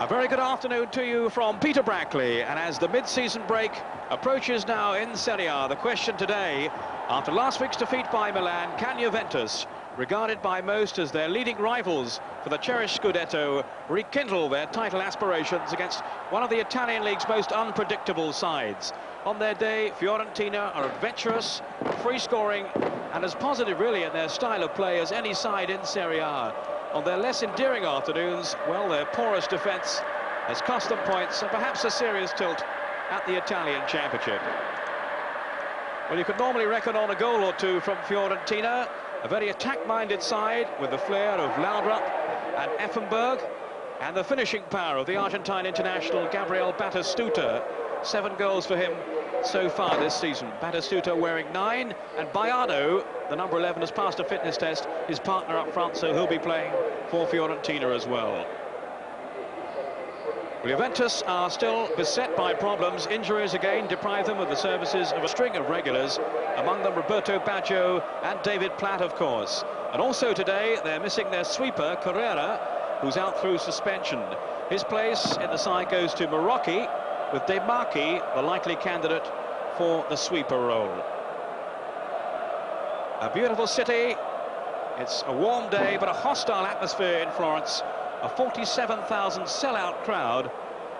A very good afternoon to you from Peter Brackley, and as the mid-season break approaches now in Serie A, the question today, after last week's defeat by Milan, can Juventus, regarded by most as their leading rivals for the cherished Scudetto, rekindle their title aspirations against one of the Italian league's most unpredictable sides? On their day, Fiorentina are adventurous, free-scoring, and as positive really in their style of play as any side in Serie A. On their less endearing afternoons, well, their porous defence has cost them points and perhaps a serious tilt at the Italian Championship. Well, you could normally reckon on a goal or two from Fiorentina, a very attack-minded side with the flair of Laudrup and Effenberg, and the finishing power of the Argentine international Gabriel Batistuta. 7 goals for him so far this season. Batistuta wearing 9, and Baiano, the number 11, has passed a fitness test, his partner up front, so he'll be playing for Fiorentina as well. Juventus are still beset by problems. Injuries again deprive them of the services of a string of regulars, among them Roberto Baggio and David Platt, of course. And also today, they're missing their sweeper, Carrera, who's out through suspension. His place in the side goes to Marocchi, with De Marchi the likely candidate for the sweeper role. A beautiful city. It's a warm day, but a hostile atmosphere in Florence. A 47,000 sellout crowd.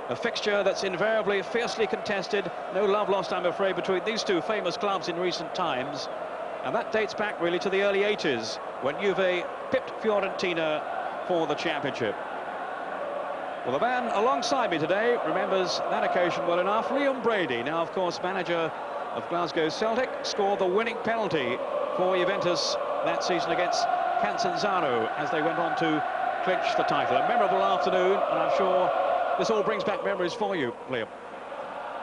A fixture that's invariably fiercely contested. No love lost, I'm afraid, between these two famous clubs in recent times. And that dates back really to the early 80s, when Juve pipped Fiorentina for the championship. Well, the man alongside me today remembers that occasion well enough. Liam Brady, now of course manager of Glasgow Celtic, scored the winning penalty for Juventus that season against Canzano as they went on to clinch the title. A memorable afternoon, and I'm sure this all brings back memories for you, Liam.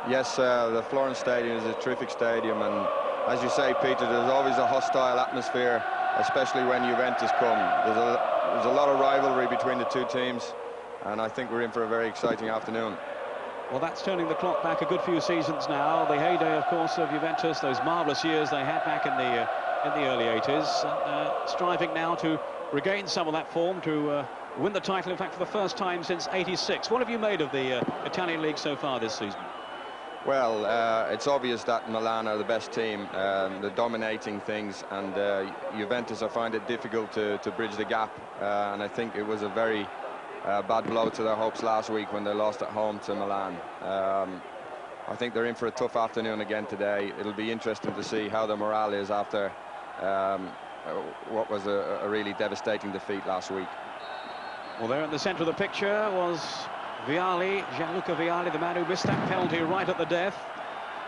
Yes, the Florence Stadium is a terrific stadium, and as you say, Peter, there's always a hostile atmosphere, especially when Juventus come. There's a lot of rivalry between the two teams, and I think we're in for a very exciting afternoon. Well, that's turning the clock back a good few seasons now. The heyday, of course, of Juventus, those marvellous years they had back in the early 80s, and striving now to regain some of that form, to win the title, in fact, for the first time since '86. What have you made of the Italian league so far this season? Well, it's obvious that Milan are the best team. They're dominating things, and Juventus, I find it difficult to bridge the gap, and I think it was a very bad blow to their hopes last week when they lost at home to Milan. I think they're in for a tough afternoon again today. It'll be interesting to see how the morale is after what was a really devastating defeat last week. Well, there in the centre of the picture was Vialli, Gianluca Vialli, the man who missed that penalty right at the death.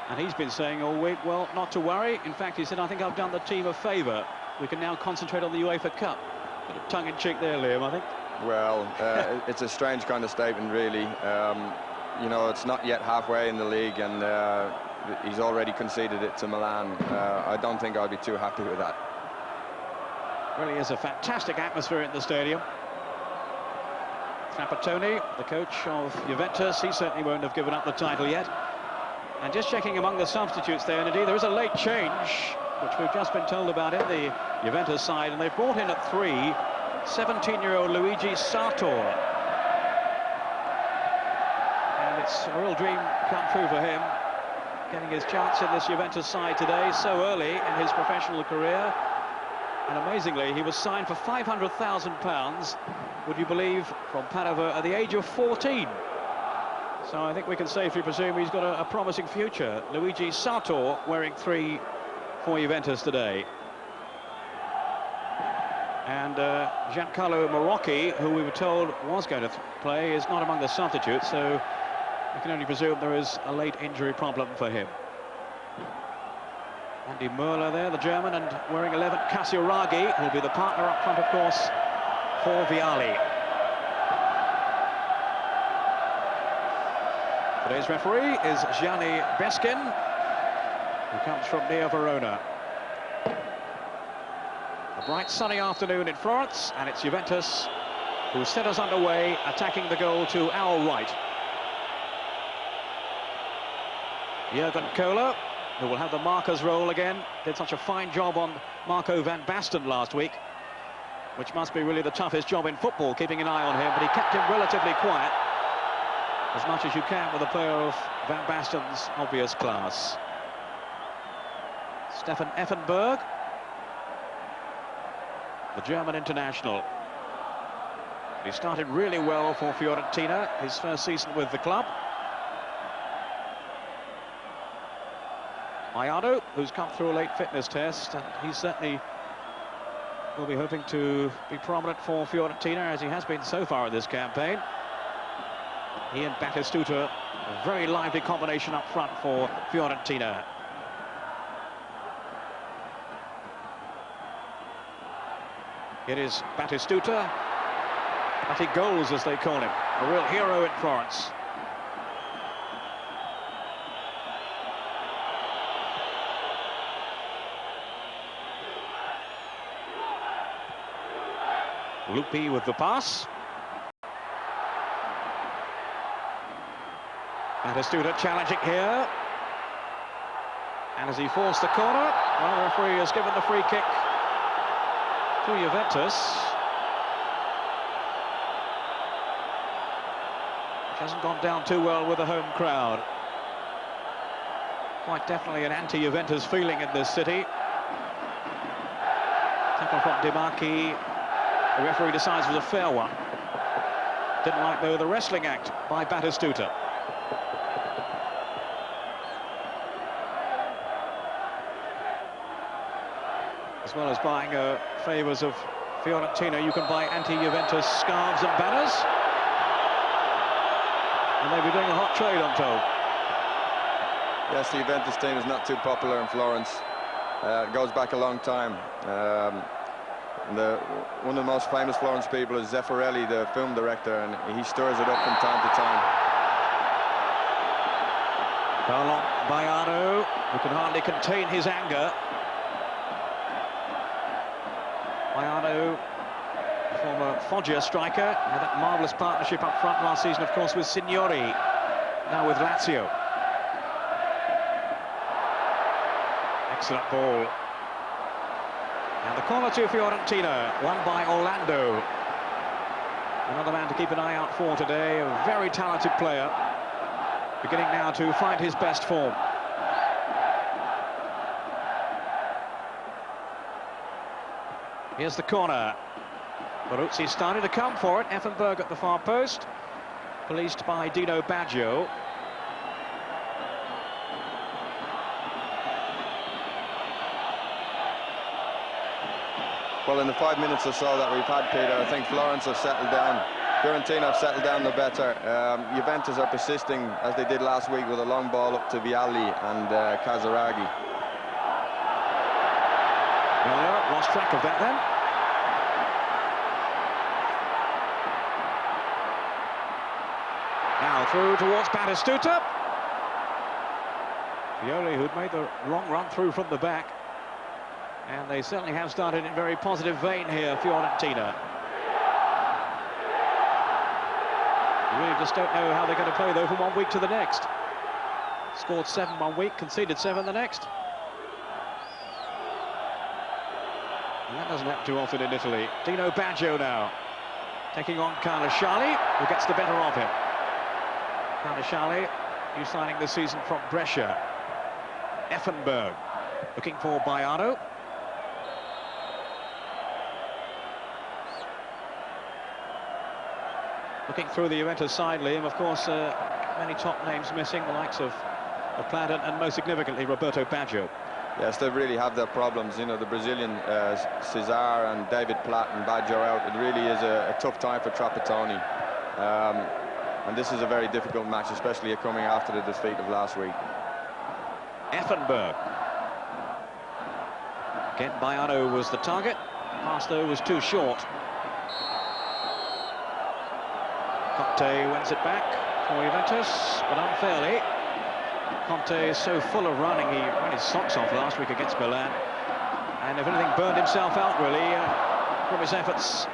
And he's been saying all week, well, not to worry. In fact, he said, I think I've done the team a favour. We can now concentrate on the UEFA Cup. Bit of tongue-in-cheek there, Liam, I think. Well, it's a strange kind of statement, really. You know, it's not yet halfway in the league, and he's already conceded it to Milan. I don't think I'd be too happy with that. Really is a fantastic atmosphere in the stadium. Trapattoni, the coach of Juventus, he certainly won't have given up the title yet. And just checking among the substitutes there, and indeed there is a late change, which we've just been told about in the Juventus side, and they've brought in at 3 17-year-old Luigi Sartor. And it's a real dream come true for him, getting his chance in this Juventus side today so early in his professional career. And amazingly, he was signed for £500,000, would you believe, from Padova at the age of 14. So I think we can safely presume he's got a promising future. Luigi Sartor wearing 3 for Juventus today. And Giancarlo Marocchi, who we were told was going to play, is not among the substitutes, so we can only presume there is a late injury problem for him. Andy Möller there, the German, and wearing 11, Casiraghi, who will be the partner up front, of course, for Vialli. Today's referee is Gianni Beskin, who comes from near Verona. A bright sunny afternoon in Florence, and it's Juventus who set us underway, attacking the goal to our right. Jurgen Kohler, who will have the marker's role again, did such a fine job on Marco van Basten last week, which must be really the toughest job in football, keeping an eye on him, but he kept him relatively quiet. as much as you can with a player of Van Basten's obvious class. Stefan Effenberg, the German international. He started really well for Fiorentina, his first season with the club. Mayado, who's come through a late fitness test, and he certainly will be hoping to be prominent for Fiorentina, as he has been so far in this campaign. He and Batistuta, a very lively combination up front for Fiorentina. It is Batistuta, Bati goals as they call him, a real hero in Florence. Lupi with the pass. Batistuta challenging here. And as he forced the corner, well, the referee has given the free kick to Juventus, which hasn't gone down too well with the home crowd. Quite definitely an anti-Juventus feeling in this city. Tackle from Di Marchi. The referee decides it was a fair one. Didn't like, though, the wrestling act by Batistuta. As well as buying favours of Fiorentina, you can buy anti-Juventus scarves and banners. And they'll be doing a hot trade, I'm told. Yes, the Juventus team is not too popular in Florence. It goes back a long time. One of the most famous Florence people is Zeffirelli, the film director, and he stirs it up from time to time. Paolo Baiano, who can hardly contain his anger. Baiano, former Foggia striker, had that marvellous partnership up front last season, of course, with Signori, now with Lazio. Excellent ball. And the corner to Fiorentina, won by Orlando. Another man to keep an eye out for today, a very talented player, beginning now to find his best form. Here's the corner. Baruzzi started to come for it. Effenberg at the far post, policed by Dino Baggio. Well, in the 5 minutes or so that we've had, Peter, I think Florence have settled down. Fiorentina have settled down the better. Juventus are persisting, as they did last week, with a long ball up to Vialli and Casaraghi. Well, lost track of that then. Now through towards Batistuta. Violi, who'd made the long run through from the back. And they certainly have started in very positive vein here, Fiorentina. You really just don't know how they're going to play, though, from one week to the next. Scored 7 one week, conceded 7 the next. And that doesn't happen too often in Italy. Dino Baggio now, taking on Carnasciali, who gets the better of him. Carnasciali, new signing this season from Brescia. Effenberg, looking for Baiano. Looking through the Juventus side, Liam, of course, many top names missing, the likes of Platt and most significantly Roberto Baggio. Yes, they really have their problems. You know, the Brazilian Cesar and David Platt and Baggio out. It really is a tough time for Trapattoni. And this is a very difficult match, especially coming after the defeat of last week. Effenberg. Again, Baiano was the target. Pass, though, was too short. Conte wins it back for Juventus, but unfairly. Conte is so full of running, he ran his socks off last week against Milan. And if anything, burned himself out, really, from his efforts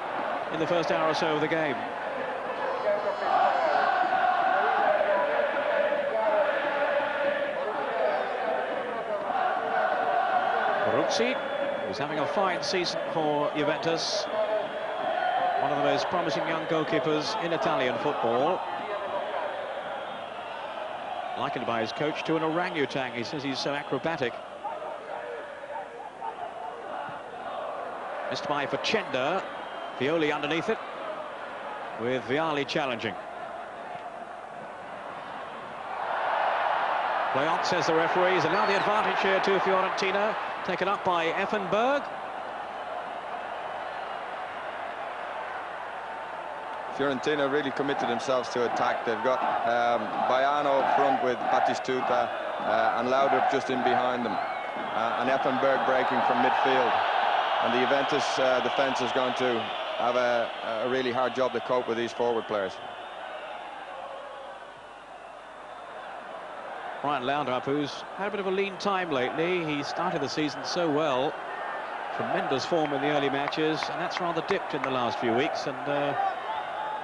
in the first hour or so of the game. Baruzzi, who's having a fine season for Juventus. One of the most promising young goalkeepers in Italian football. likened by his coach to an orangutan. He says he's so acrobatic. Missed by Facenda. Violi underneath it, with Vialli challenging. Play on, says the referees, and now the advantage here to Fiorentina, taken up by Effenberg. Fiorentina really committed themselves to attack. They've got Baiano up front with Batistuta and Laudrup just in behind them, and Effenberg breaking from midfield. And the Juventus defence is going to have a really hard job to cope with these forward players. Brian Laudrup, who's had a bit of a lean time lately. He started the season so well. Tremendous form in the early matches, and that's rather dipped in the last few weeks. And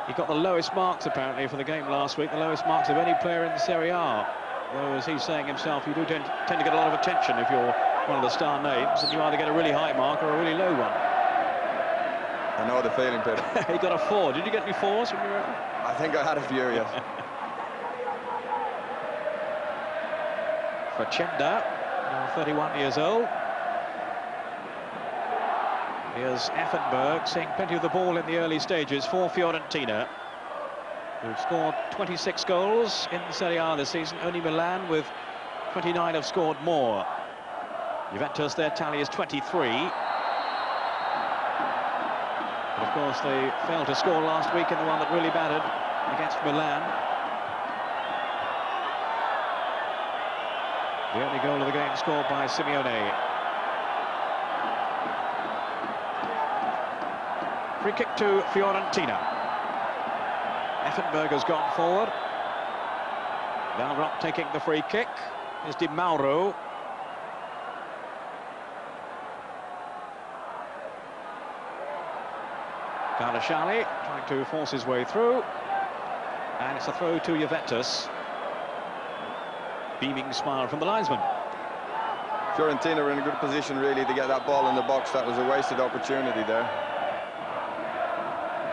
he got the lowest marks, apparently, for the game last week, the lowest marks of any player in the Serie A. Though, as he's saying himself, you do tend to get a lot of attention if you're one of the star names, and you either get a really high mark or a really low one. I know the feeling, Peter. He got a 4. Did you get any 4s when you were... I think I had a few, yes. Facenda, now 31 years old. Here's Effenberg, seeing plenty of the ball in the early stages for Fiorentina, who've scored 26 goals in the Serie A this season. Only Milan, with 29, have scored more. Juventus, their tally is 23. But of course, they failed to score last week in the one that really mattered against Milan. The only goal of the game scored by Simeone. Free kick to Fiorentina. Effenberg has gone forward. Laudrup taking the free kick. Here's Di Mauro. Carlasciali trying to force his way through. And it's a throw to Juventus. Beaming smile from the linesman. Fiorentina are in a good position, really, to get that ball in the box. That was a wasted opportunity there.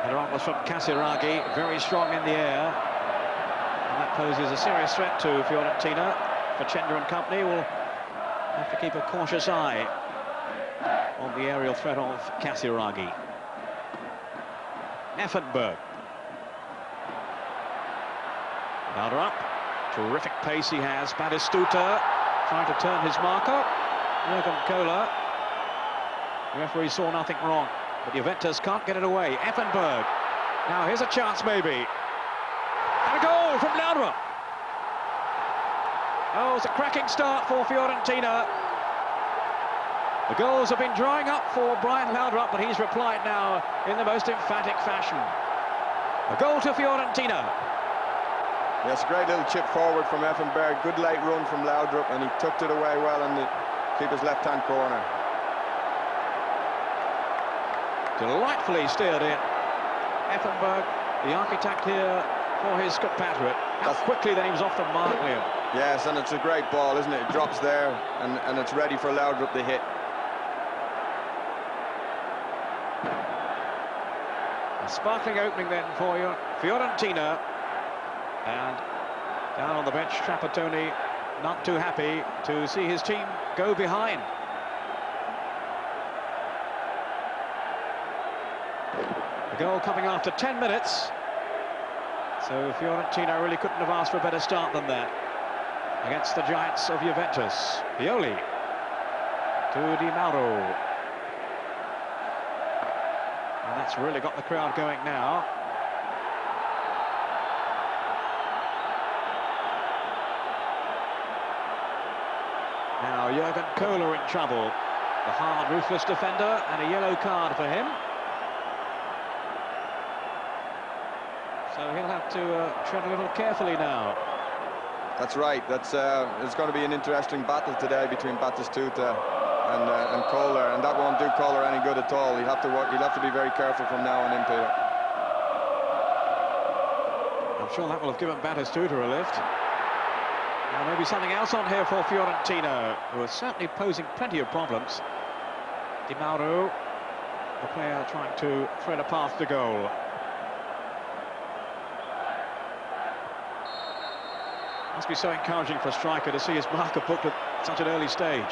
Header on was from Casiraghi, very strong in the air. And that poses a serious threat to Fiorentina. Facenda and company will have to keep a cautious eye on the aerial threat of Casiraghi. Effenberg. Laudrup. Terrific pace he has. Batistuta trying to turn his marker. Jurgen Kohler. The referee saw nothing wrong, but Juventus can't get it away. Effenberg. Now here's a chance, maybe. And a goal from Laudrup. Oh, it's a cracking start for Fiorentina. The goals have been drying up for Brian Laudrup, but he's replied now in the most emphatic fashion. A goal to Fiorentina. Yes, a great little chip forward from Effenberg. Good late run from Laudrup, and he tucked it away well in the keeper's left-hand corner. Delightfully steered in. Effenberg, the architect here for his compatriot. How quickly then he was off the mark, Liam. Yes, and it's a great ball, isn't it? It drops there, and it's ready for Laudrup to hit. A sparkling opening then for you, Fiorentina. And down on the bench, Trapattoni not too happy to see his team go behind. The goal coming after 10 minutes. So Fiorentina really couldn't have asked for a better start than that against the giants of Juventus. Violi to Di Mauro. And that's really got the crowd going now. Now Jurgen Kohler in trouble. The hard, ruthless defender, and a yellow card for him. So he'll have to tread a little carefully now. That's right. That's it's going to be an interesting battle today between Batistuta and Kohler, and that won't do Kohler any good at all. He'll have to be very careful from now on in, Peter. I'm sure that will have given Batistuta a lift. Now maybe something else on here for Fiorentina, who are certainly posing plenty of problems. Di Mauro, the player trying to thread a path to goal. Must be so encouraging for a striker to see his marker booked at such an early stage.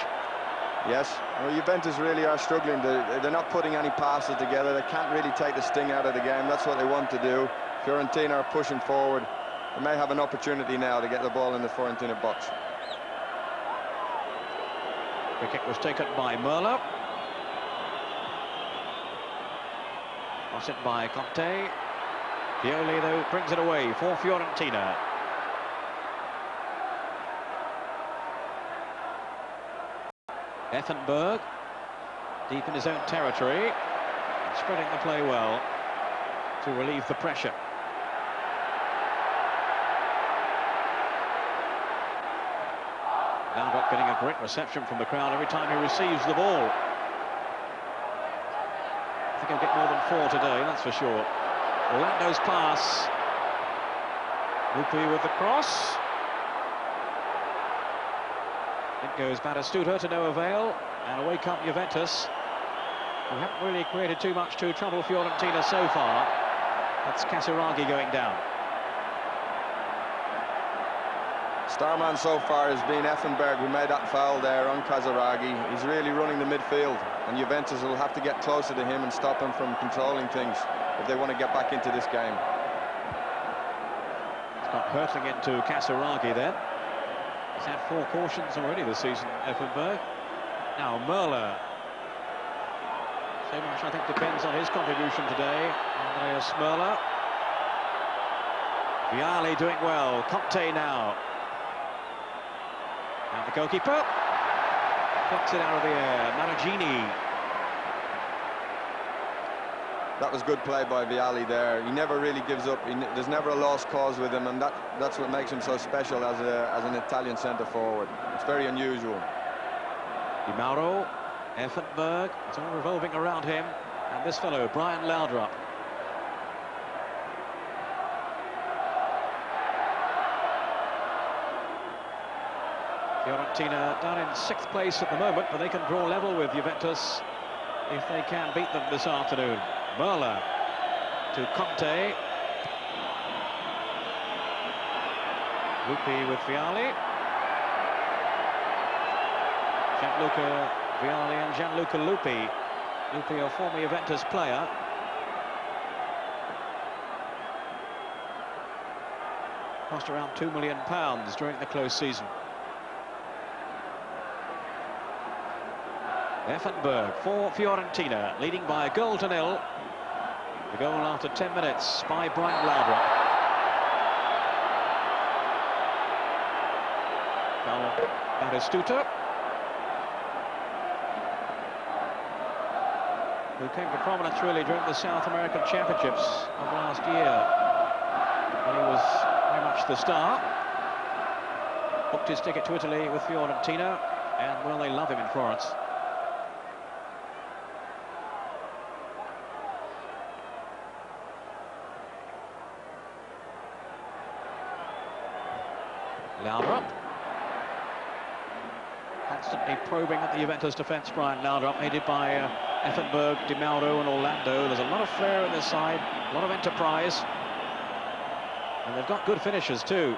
Yes, well, Juventus really are struggling. They're not putting any passes together. They can't really take the sting out of the game. That's what they want to do. Fiorentina are pushing forward. They may have an opportunity now to get the ball in the Fiorentina box. The kick was taken by Merla. Lost it by Conte. Pioli, though, brings it away for Fiorentina. Effenberg, deep in his own territory, spreading the play well to relieve the pressure. Laudrup getting a great reception from the crowd every time he receives the ball. I think he'll get more than 4 today, that's for sure. Orlando's pass. Lupi with the cross. It goes Batistuta to no avail, and away come Juventus, who haven't really created too much to trouble Fiorentina so far. That's Casiraghi going down. Starman so far has been Effenberg, who made that foul there on Casiraghi. He's really running the midfield, and Juventus will have to get closer to him and stop him from controlling things if they want to get back into this game. It's got hurtling into Casiraghi then. He's had 4 cautions already this season, Effenberg. Now Merla. So much, I think, depends on his contribution today. Andreas Merla. Vialli doing well. Conte now. And the goalkeeper plucks it out of the air. Maragini. That was good play by Vialli there. He never really gives up. There's never a lost cause with him, and that's what makes him so special as an Italian centre forward. It's very unusual. Di Mauro, Effenberg, it's all revolving around him, and this fellow, Brian Laudrup. Fiorentina down in 6th place at the moment, but they can draw level with Juventus if they can beat them this afternoon. Merla to Conte. Lupi with Vialli. Gianluca Vialli and Gianluca Lupi. Lupi, a former Juventus player. Cost around £2 million during the close season. Effenberg for Fiorentina, leading by a goal to 0. The goal after 10 minutes by Brian Laudrup. Batistuta, who came to prominence really during the South American Championships of last year, when he was very much the star. Booked his ticket to Italy with Fiorentina, and well, they love him in Florence. Laudrup, constantly probing at the Juventus defence. Brian Laudrup, aided by Effenberg, Di Mauro and Orlando. There's a lot of flair in this side, a lot of enterprise, and they've got good finishers too.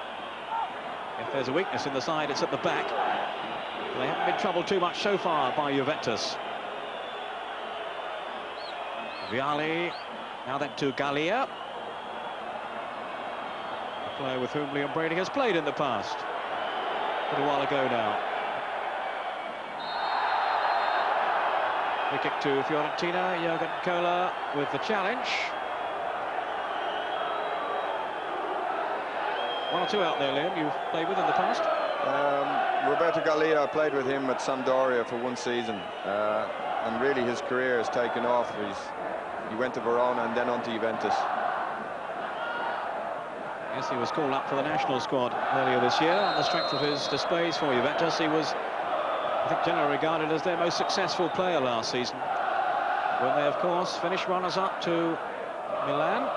If there's a weakness in the side, it's at the back. They haven't been troubled too much so far by Juventus. Vialli, now then to Gallia. Player with whom Liam Brady has played in the past, a little while ago now. Free kick to Fiorentina. Jurgen Kohler with the challenge. 1 or 2 out there, Liam. You've played with in the past. Roberto Gallia, I played with him at Sampdoria for 1 season, and really his career has taken off. He went to Verona and then on to Juventus. Yes, he was called up for the national squad earlier this year on the strength of his displays for Juventus. He was, I think, generally regarded as their most successful player last season, when they, of course, finished runners-up to Milan.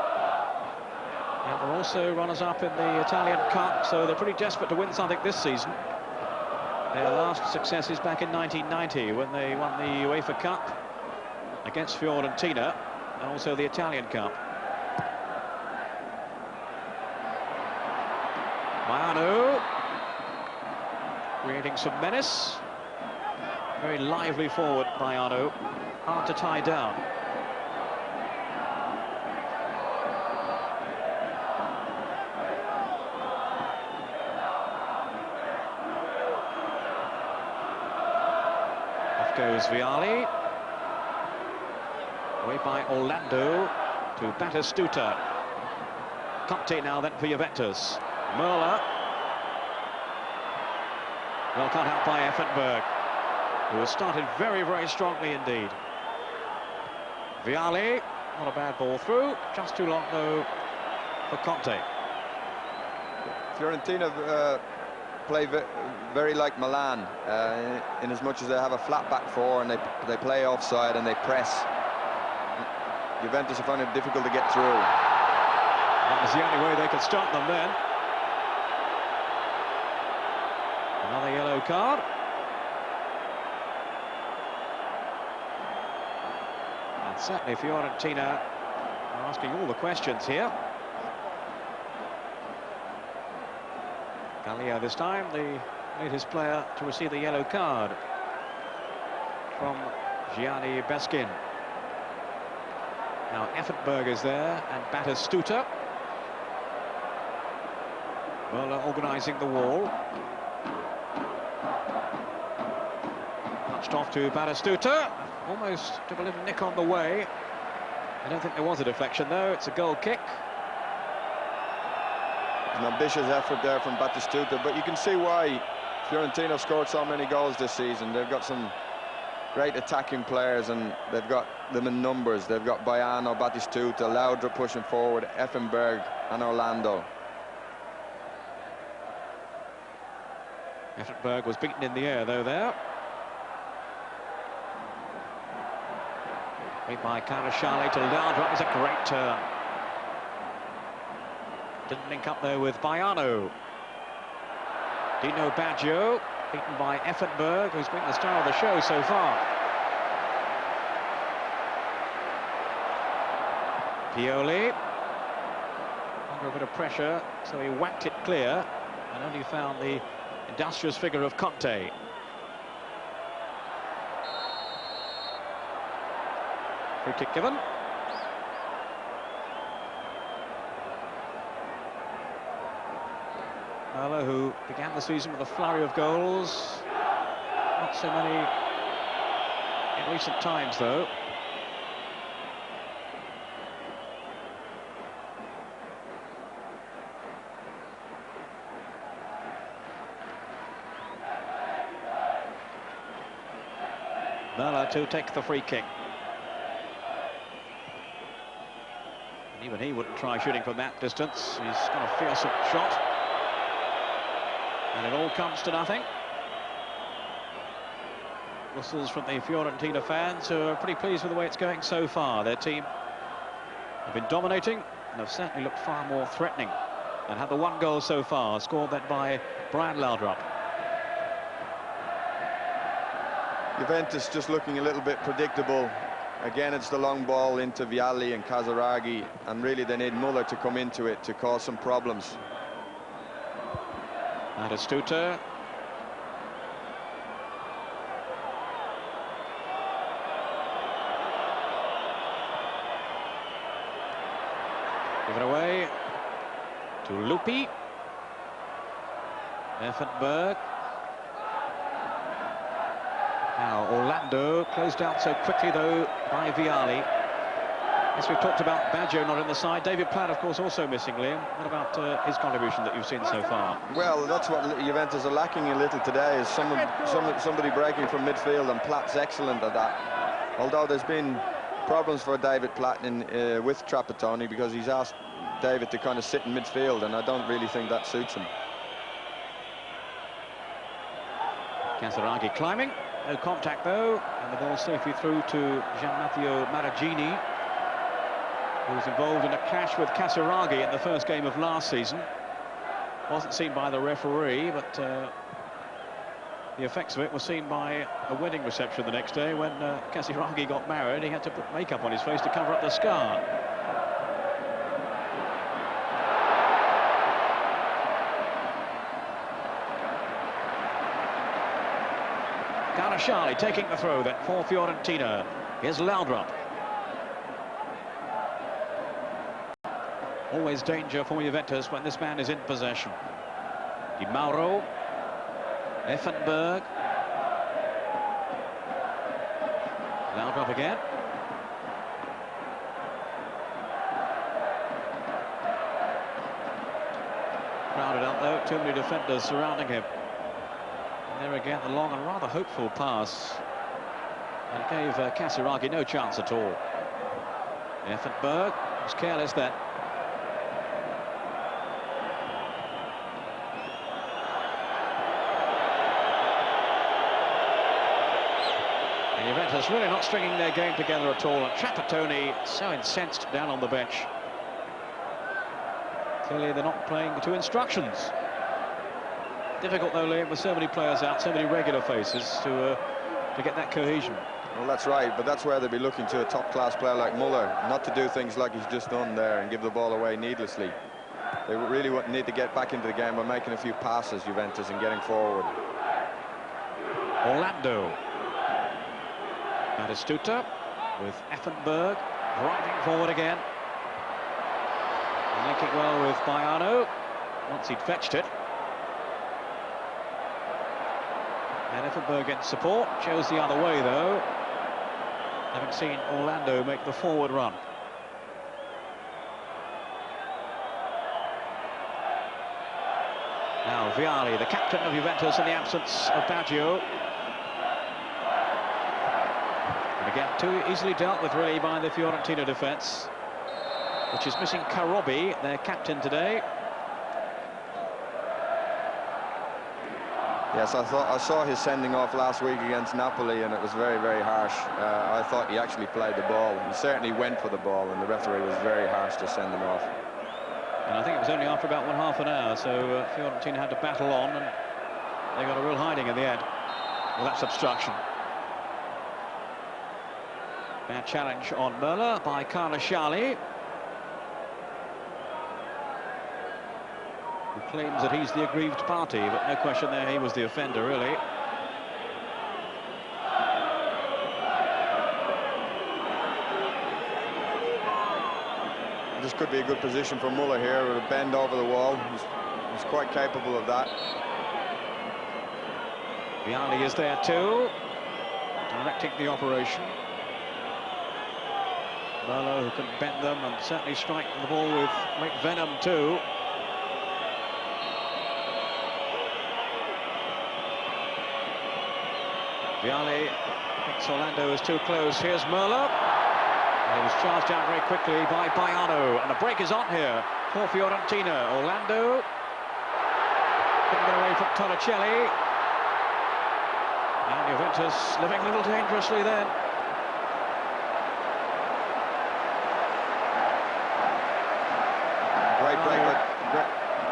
And were also runners-up in the Italian Cup, so they're pretty desperate to win something this season. Their last success is back in 1990, when they won the UEFA Cup against Fiorentina, and also the Italian Cup. Manu, creating some menace. Very lively forward by Arno. Hard to tie down. Off goes Vialli. Away by Orlando to Batistuta. Conte now then for Juventus. Merla. Well cut out by Effenberg, who has started very, very strongly indeed. Vialli, not a bad ball through, just too long though for Conte. Fiorentina play very like Milan, in as much as they have a flat back four and they play offside and they press. Juventus are finding it difficult to get through. That was the only way they could stop them then. Another yellow card. And certainly Fiorentina are asking all the questions here. Gallia this time, the latest player to receive the yellow card from Gianni Beskin. Now Effenberg is there and Batistuta. Merla organising the wall. Touched off to Batistuta. Almost took a little nick on the way. I don't think there was a deflection though. It's a goal kick. An ambitious effort there from Batistuta, but you can see why Fiorentina have scored so many goals this season. They've got some great attacking players and they've got them in numbers. They've got Baiano, Batistuta, Laudra pushing forward, Effenberg and Orlando. Effenberg was beaten in the air though there. Made by Karaschali to Laudra. It was a great turn. Didn't link up though with Baiano. Dino Baggio, beaten by Effenberg, who's been the star of the show so far. Pioli, under a bit of pressure, so he whacked it clear and only found the industrious figure of Conte. Free kick given. Merla, who began the season with a flurry of goals. Not so many in recent times, though. Merla to take the free kick. And even he wouldn't try shooting from that distance. He's got a fearsome shot. And it all comes to nothing. Whistles from the Fiorentina fans, who are pretty pleased with the way it's going so far. Their team have been dominating and have certainly looked far more threatening and had the one goal so far, scored that by Brian Laudrup. Juventus just looking a little bit predictable. Again, it's the long ball into Vialli and Casaraghi, and really they need Muller to come into it to cause some problems. Batistuta. Give it away to Lupi. Effenberg. Now Orlando closed out so quickly though by Vialli. Yes, we've talked about Baggio not in the side. David Platt, of course, also missing, Liam. What about his contribution that you've seen so far? Well, that's what Juventus are lacking a little today, is somebody breaking from midfield, and Platt's excellent at that. Although there's been problems for David Platt with Trapattoni, because he's asked David to kind of sit in midfield, and I don't really think that suits him. Casaraghi climbing. No contact, though. And the ball safely through to Gianmatteo Maragini, who was involved in a clash with Casaraghi in the first game of last season. Wasn't seen by the referee, but the effects of it were seen by a wedding reception the next day when Casaraghi got married. He had to put makeup on his face to cover up the scar. Carnasciali taking the throw then for Fiorentina. Here's Laudrup. Always danger for Juventus when this man is in possession. Di Mauro. Effenberg. Laudrup again. Crowded up though, too many defenders surrounding him. And there again, the long and rather hopeful pass. And it gave Casiraghi no chance at all. Effenberg was careless then. And Juventus really not stringing their game together at all. And Trapattoni so incensed down on the bench. Clearly they're not playing to instructions. Difficult though, Liam, with so many players out, so many regular faces to get that cohesion. Well, that's right, but that's where they'll be looking to a top-class player like Muller, not to do things like he's just done there and give the ball away needlessly. They really need to get back into the game by making a few passes, Juventus, and getting forward. Orlando. Batistuta with Effenberg driving forward again. Linking well with Baiano once he'd fetched it. And Effenberg in support, chose the other way though. Having seen Orlando make the forward run. Now Vialli, the captain of Juventus in the absence of Baggio. And again, too easily dealt with really by the Fiorentina defence, which is missing Karobi, their captain today. Yes, I saw his sending off last week against Napoli, and it was very, very harsh. I thought he actually played the ball. He certainly went for the ball, and the referee was very harsh to send him off. And I think it was only after about half an hour, so Fiorentina had to battle on, and they got a real hiding in the end. Well, that's obstruction. Bad challenge on Möller by Carnasciali, who claims that he's the aggrieved party, but no question there, he was the offender, really. This could be a good position for Muller here with a bend over the wall. He's quite capable of that. Vialli is there too, directing the operation. Merlo, who can bend them and certainly strike the ball with great venom too. Vialli thinks Orlando is too close. Here's Merlo. He was charged out very quickly by Baiano, and the break is on here for Fiorentina. Orlando couldn't get away from Torricelli, and Juventus living a little dangerously then.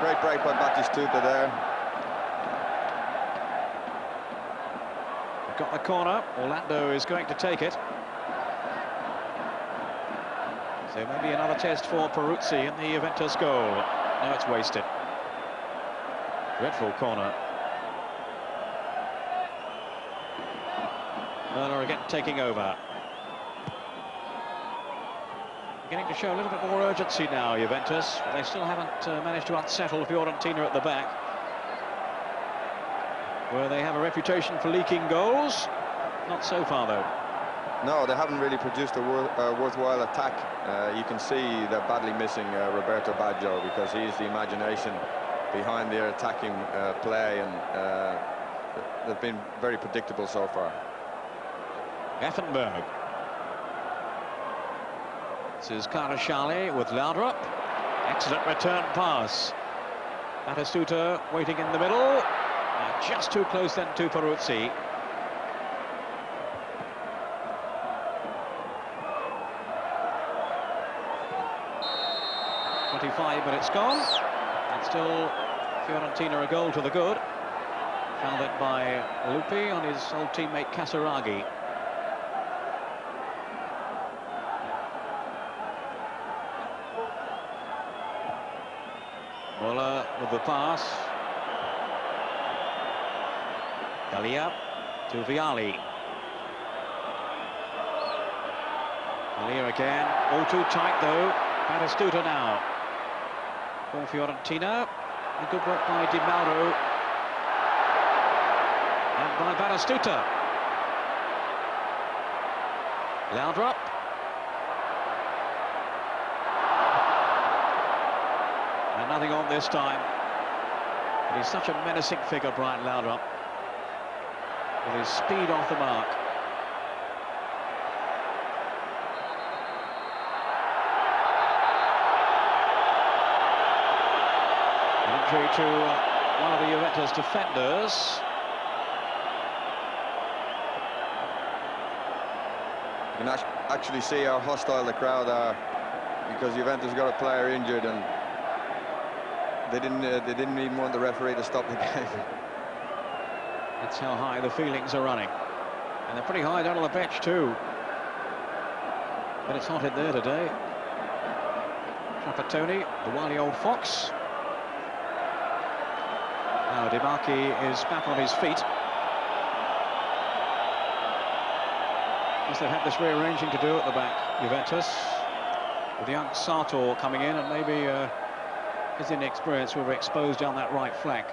Great break by Batistuta there. Got the corner. Orlando is going to take it. So maybe another test for Peruzzi in the Juventus goal. No, it's wasted. Dreadful corner. Möller again taking over. Beginning to show a little bit more urgency now, Juventus. But they still haven't managed to unsettle Fiorentina at the back, where they have a reputation for leaking goals. Not so far, though. No, they haven't really produced a worthwhile attack. You can see they're badly missing Roberto Baggio, because he's the imagination behind their attacking play, and they've been very predictable so far. Effenberg. This is Carnasciali with Laudrup. Excellent return pass. Batistuta waiting in the middle. Just too close then to Peruzzi. "25 minutes gone, and still Fiorentina a goal to the good. Found it by Lupi on his old teammate Casiraghi. Muller with the pass. Dalia to Vialli. Here again, all too tight though. Batistuta now for Fiorentina. A good work by Di Mauro and by Batistuta. Laudrup. And nothing on this time. But he's such a menacing figure, Brian Laudrup, with his speed off the mark. To one of the Juventus defenders. You can actually see how hostile the crowd are, because Juventus got a player injured and they didn't even want the referee to stop the game. That's how high the feelings are running, and they're pretty high down on the bench too. But it's hot in there today. Trapattoni, the wily old fox. Now Di Marchi is back on his feet. As they've had this rearranging to do at the back, Juventus, with young Sartor coming in, and maybe his inexperience will be exposed down that right flank.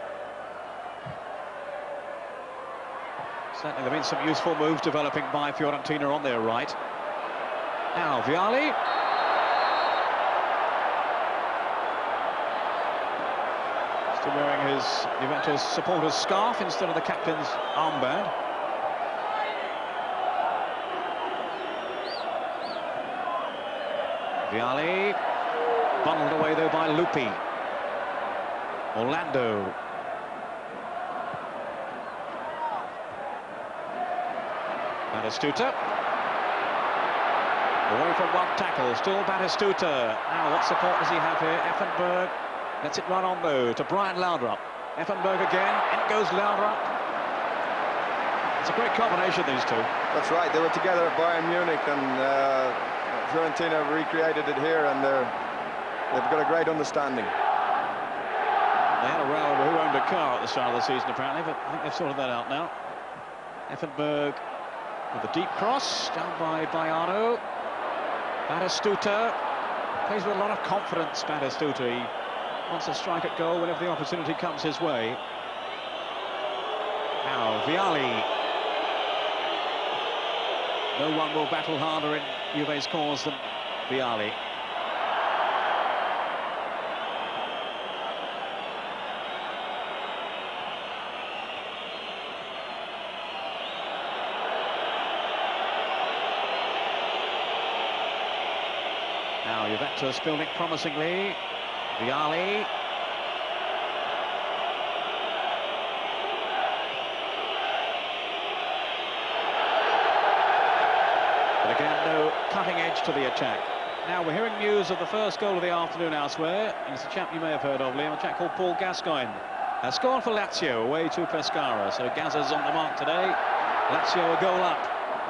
Certainly there have been some useful moves developing by Fiorentina on their right. Now Vialli. Still wearing his Juventus supporters' scarf instead of the captain's armband. Vialli, bundled away though by Lupi. Orlando. Batistuta. Away from one tackle, still Batistuta. Now what support does he have here? Effenberg. Lets it run on though to Brian Laudrup. Effenberg again, in goes Laudrup. It's a great combination, these two. That's right, they were together at Bayern Munich, and Fiorentina recreated it here, and they've got a great understanding. They had a row over who owned a car at the start of the season apparently, but I think they've sorted that out now. Effenberg with a deep cross, down by Baiano. Batistuta plays with a lot of confidence, Batistuta. He wants to strike at goal whenever the opportunity comes his way. Now Vialli. No one will battle harder in Juve's cause than Vialli. Now Juventus building promisingly. Vialli. But again, no cutting edge to the attack. Now we're hearing news of the first goal of the afternoon elsewhere. And it's a chap you may have heard of, Liam, a chap called Paul Gascoigne. A score for Lazio away to Pescara. So Gazza's on the mark today. Lazio a goal up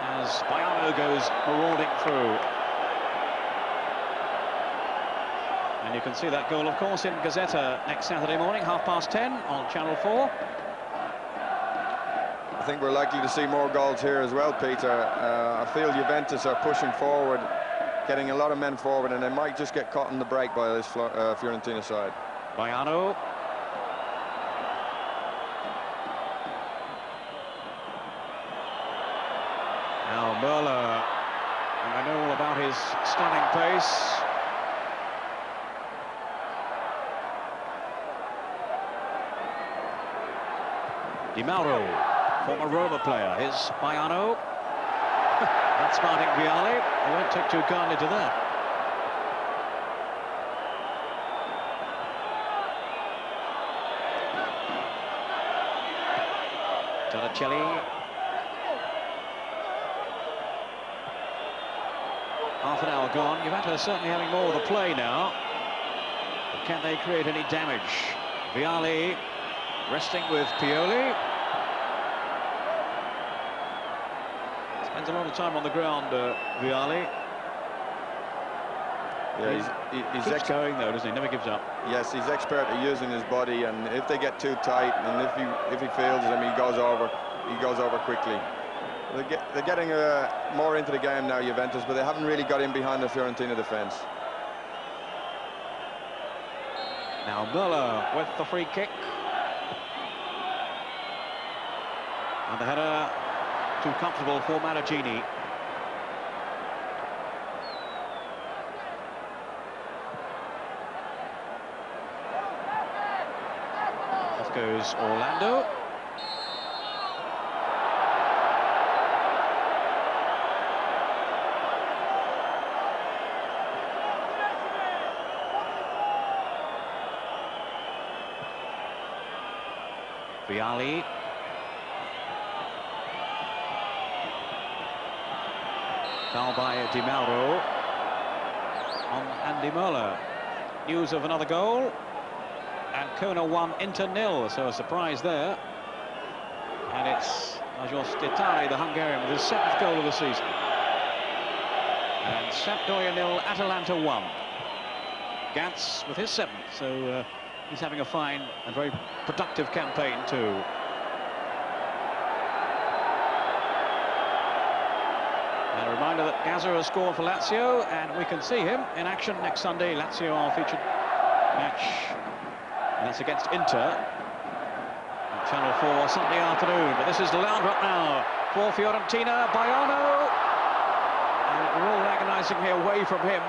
as Baiano goes marauding through. And you can see that goal, of course, in Gazzetta next Saturday morning, 10:30 on Channel 4. I think we're likely to see more goals here as well, Peter. I feel Juventus are pushing forward, getting a lot of men forward, and they might just get caught in the break by this Fiorentina side. Baiano. Now Merla, and I know all about his stunning pace. Di Mauro, former Roma player, here's Baiano. That's smarting Vialli. They won't take too kindly to that. Torricelli. Half an hour gone. Juventus certainly having more of the play now. But can they create any damage? Vialli resting with Pioli. Spends a lot of time on the ground, Vialli. Yeah, he's going though, doesn't he? Never gives up. Yes, he's expert at using his body, and if they get too tight, and if he feels them, he goes over. he goes over quickly. They're getting more into the game now, Juventus, but they haven't really got in behind the Fiorentina defence. Now Müller with the free kick. And the header too comfortable for Maraggini. Off goes Orlando. Vialli. Foul by Di Mauro on Andy Möller. News of another goal. Ancona 1, Inter 0, so a surprise there. And it's Lajos Ditari, the Hungarian, with his 7th goal of the season. And Sampdoria 0, Atalanta 1. Gantz with his 7th, so he's having a fine and very productive campaign too. And a reminder that Gazza has scored for Lazio, and we can see him in action next Sunday. Lazio are featured match, and that's against Inter on Channel 4 Sunday afternoon. But this is Leandro now for Fiorentina. Baiano, and we're all agonising here away from him,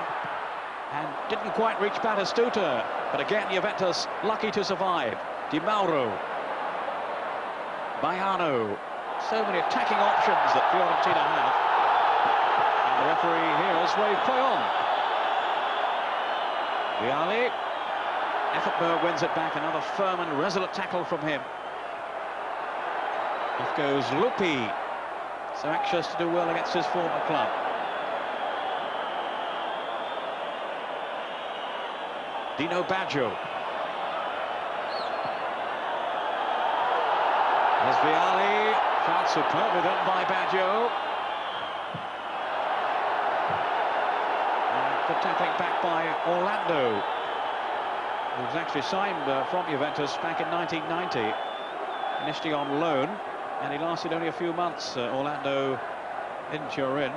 and didn't quite reach Batistuta. But again, Juventus lucky to survive. Di Mauro, Baiano, so many attacking options that Fiorentina have. And the referee here has waved play on. Vialli. Effenberg wins it back, another firm and resolute tackle from him. Off goes Lupi, so anxious to do well against his former club. Dino Baggio. There's Vialli, shot superbly done by Baggio. And good tackling back by Orlando, who was actually signed from Juventus back in 1990, initially on loan, and he lasted only a few months, Orlando, in Turin.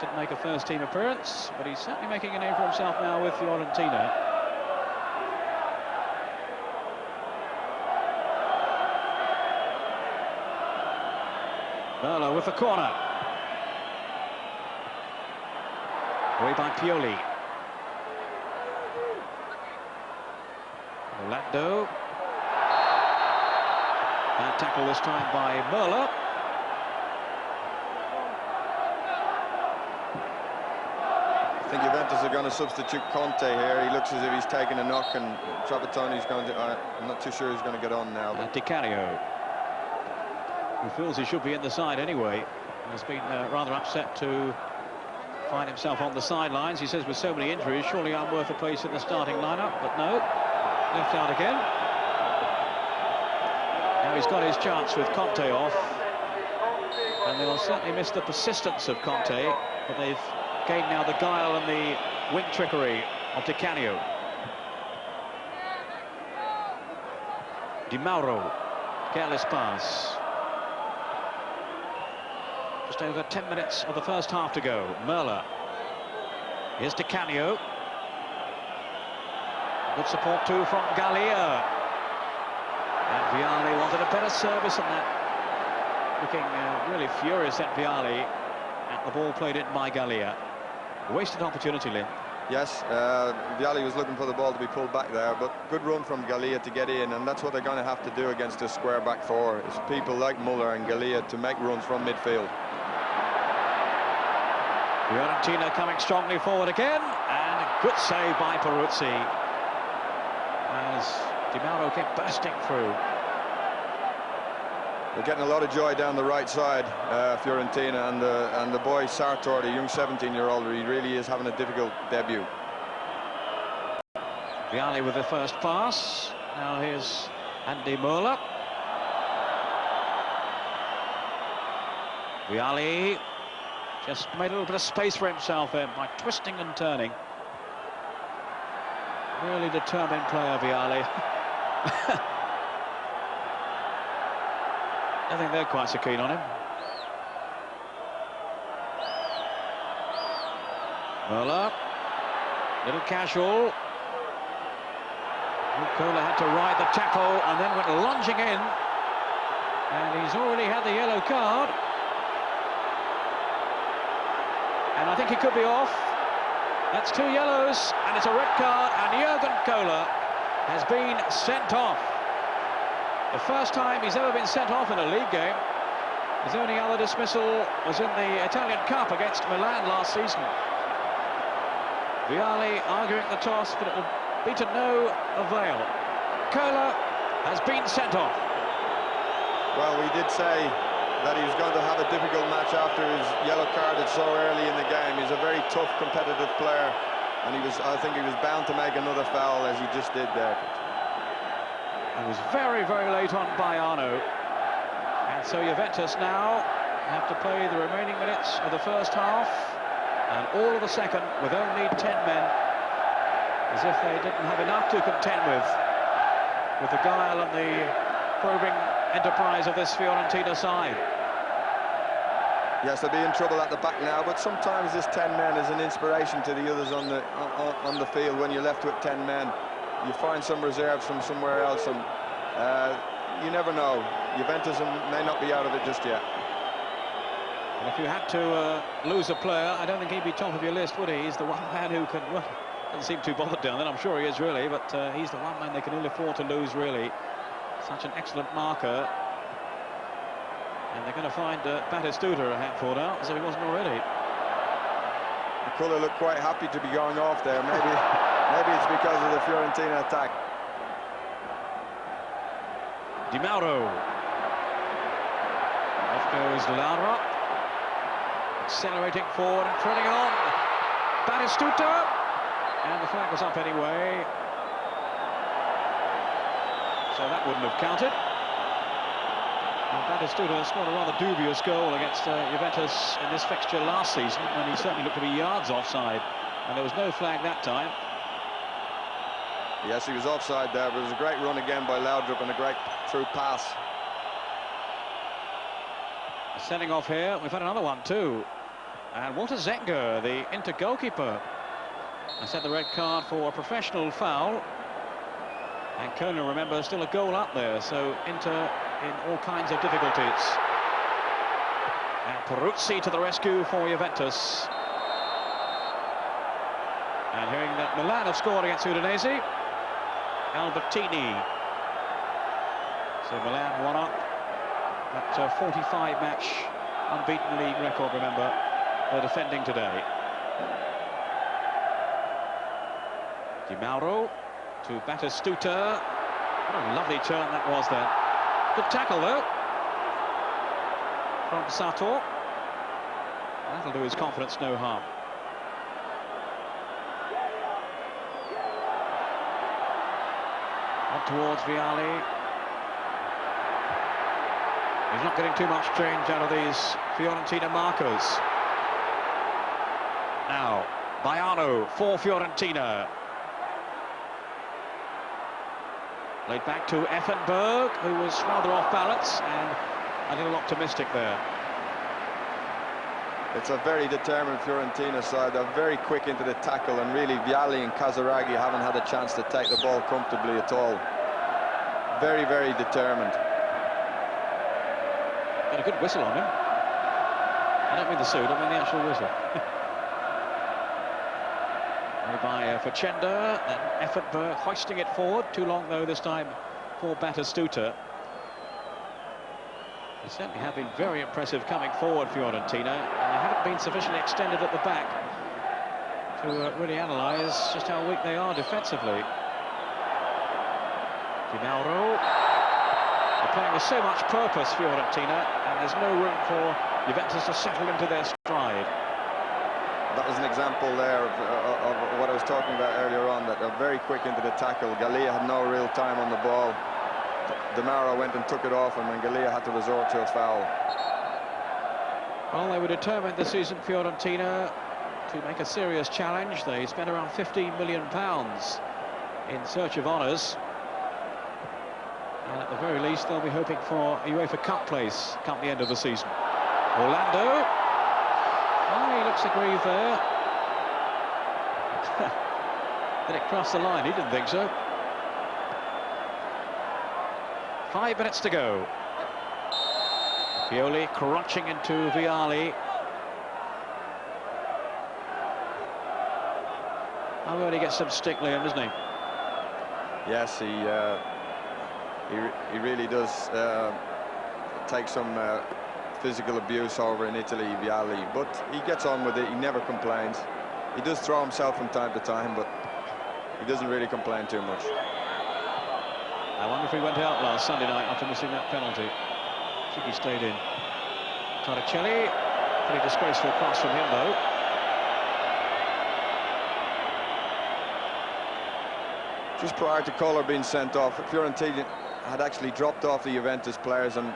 Didn't make a first-team appearance, but he's certainly making a name for himself now with Fiorentina. Merlo with the corner. Away by Pioli. Orlando. Bad tackle this time by Merlo. I think Juventus are going to substitute Conte here. He looks as if he's taking a knock, and Trapattoni's going to... I'm not too sure he's going to get on now. Di Canio, who feels he should be in the side anyway, has been rather upset to find himself on the sidelines. He says with so many injuries, surely I'm worth a place in the starting lineup, but no, left out again. Now he's got his chance with Conte off, and they'll certainly miss the persistence of Conte, but they've gained now the guile and the wing trickery of Di Canio. Di Mauro, careless pass. Just over 10 minutes of the first half to go. Merlo. Here's Di Canio. Good support too from Gallia. And Vialli wanted a better service than that. Looking really furious at Vialli at the ball played in by Gallia. Wasted opportunity, Lynn. Yes, Vialli was looking for the ball to be pulled back there, but good run from Gallia to get in, and that's what they're going to have to do against this square back four, is people like Müller and Gallia to make runs from midfield. Fiorentina coming strongly forward again, and a good save by Peruzzi as Di Mauro came bursting through. They're getting a lot of joy down the right side, Fiorentina, and the boy Sartor, the young 17-year-old, he really is having a difficult debut. Vialli with the first pass. Now here's Andy Möller. Vialli just made a little bit of space for himself there by twisting and turning. Really determined player, Vialli. I think they're quite so keen on him. Muller, little casual. Kohler had to ride the tackle and then went lunging in. And he's already had the yellow card. And I think he could be off. That's 2 yellows, and it's a red card, and Jürgen Kohler has been sent off. The first time he's ever been sent off in a league game. His only other dismissal was in the Italian Cup against Milan last season. Vialli arguing the toss, but it will be to no avail. Kohler has been sent off. Well, we did say that he was going to have a difficult match after his yellow carded so early in the game. He's a very tough, competitive player, and I think he was bound to make another foul, as he just did there. He was very, very late on Baiano. And so Juventus now have to play the remaining minutes of the first half and all of the second with only 10 men, as if they didn't have enough to contend with the guile and the probing enterprise of this Fiorentina side. Yes, they'll be in trouble at the back now, but sometimes this 10 men is an inspiration to the others on the field. When you're left with 10 men, you find some reserves from somewhere else, and you never know. Juventus may not be out of it just yet. And if you had to lose a player, I don't think he'd be top of your list, would he? He's the one man who can, well, doesn't seem too bothered down there. I'm sure he is, really, but he's the one man they can ill afford to lose, really. Such an excellent marker. And they're going to find Batistuta a handful out, as if he wasn't already. Kohler looked quite happy to be going off there. Maybe it's because of the Fiorentina attack. Di Mauro. Off goes Lara. Accelerating forward and treading on. Batistuta. And the flag was up anyway. So that wouldn't have counted. And Batistuta scored a rather dubious goal against Juventus in this fixture last season, when he certainly looked to be yards offside, and there was no flag that time. Yes, he was offside there, but it was a great run again by Laudrup and a great through pass. Sending off here, we've had another one too. And Walter Zenga, the Inter goalkeeper, has had the red card for a professional foul. And Kohler, remember, still a goal up there, so Inter in all kinds of difficulties. And Peruzzi to the rescue for Juventus. And hearing that Milan have scored against Udinese, Albertini. So Milan 1 up. That 45-match unbeaten league record, remember, they're defending today. Di Mauro to Batistuta. What a lovely turn that was there. Good tackle, though, from Sato. That'll do his confidence no harm. On towards Vialli. He's not getting too much change out of these Fiorentina markers. Now, Baiano for Fiorentina. Laid back to Effenberg, who was rather off balance and a little optimistic there. It's a very determined Fiorentina side. They're very quick into the tackle, and really Vialli and Casaraghi haven't had a chance to take the ball comfortably at all. Very, very determined. Got a good whistle on him. I don't mean the suit, I mean the actual whistle. By Facenda, and Effenberg hoisting it forward. Too long, though, this time for Batistuta. They certainly have been very impressive coming forward, Fiorentina, and they haven't been sufficiently extended at the back to really analyse just how weak they are defensively. Di Mauro. They're playing with so much purpose, Fiorentina, and there's no room for Juventus to settle into their stride. That was an example there of what I was talking about earlier on, that they're very quick into the tackle. Gallia had no real time on the ball. Di Mauro went and took it off him, and Gallia had to resort to a foul. Well, they were determined this season, Fiorentina, to make a serious challenge. They spent around £15 million in search of honours. And And at the very least, they'll be hoping for a UEFA Cup place come the end of the season. Orlando. Oh, he looks aggrieved there. Did it cross the line? He didn't think so. 5 minutes to go. Pioli crunching into Vialli. Oh, well, he gets some stick, Liam, doesn't he? Yes, he really does take some physical abuse over in Italy, Vialli, but he gets on with it. He never complains. He does throw himself from time to time, but he doesn't really complain too much. I wonder if he went out last Sunday night after missing that penalty. I think he stayed in. Torricelli, pretty disgraceful pass from him, though. Just prior to Kohler being sent off, Fiorentina had actually dropped off the Juventus players and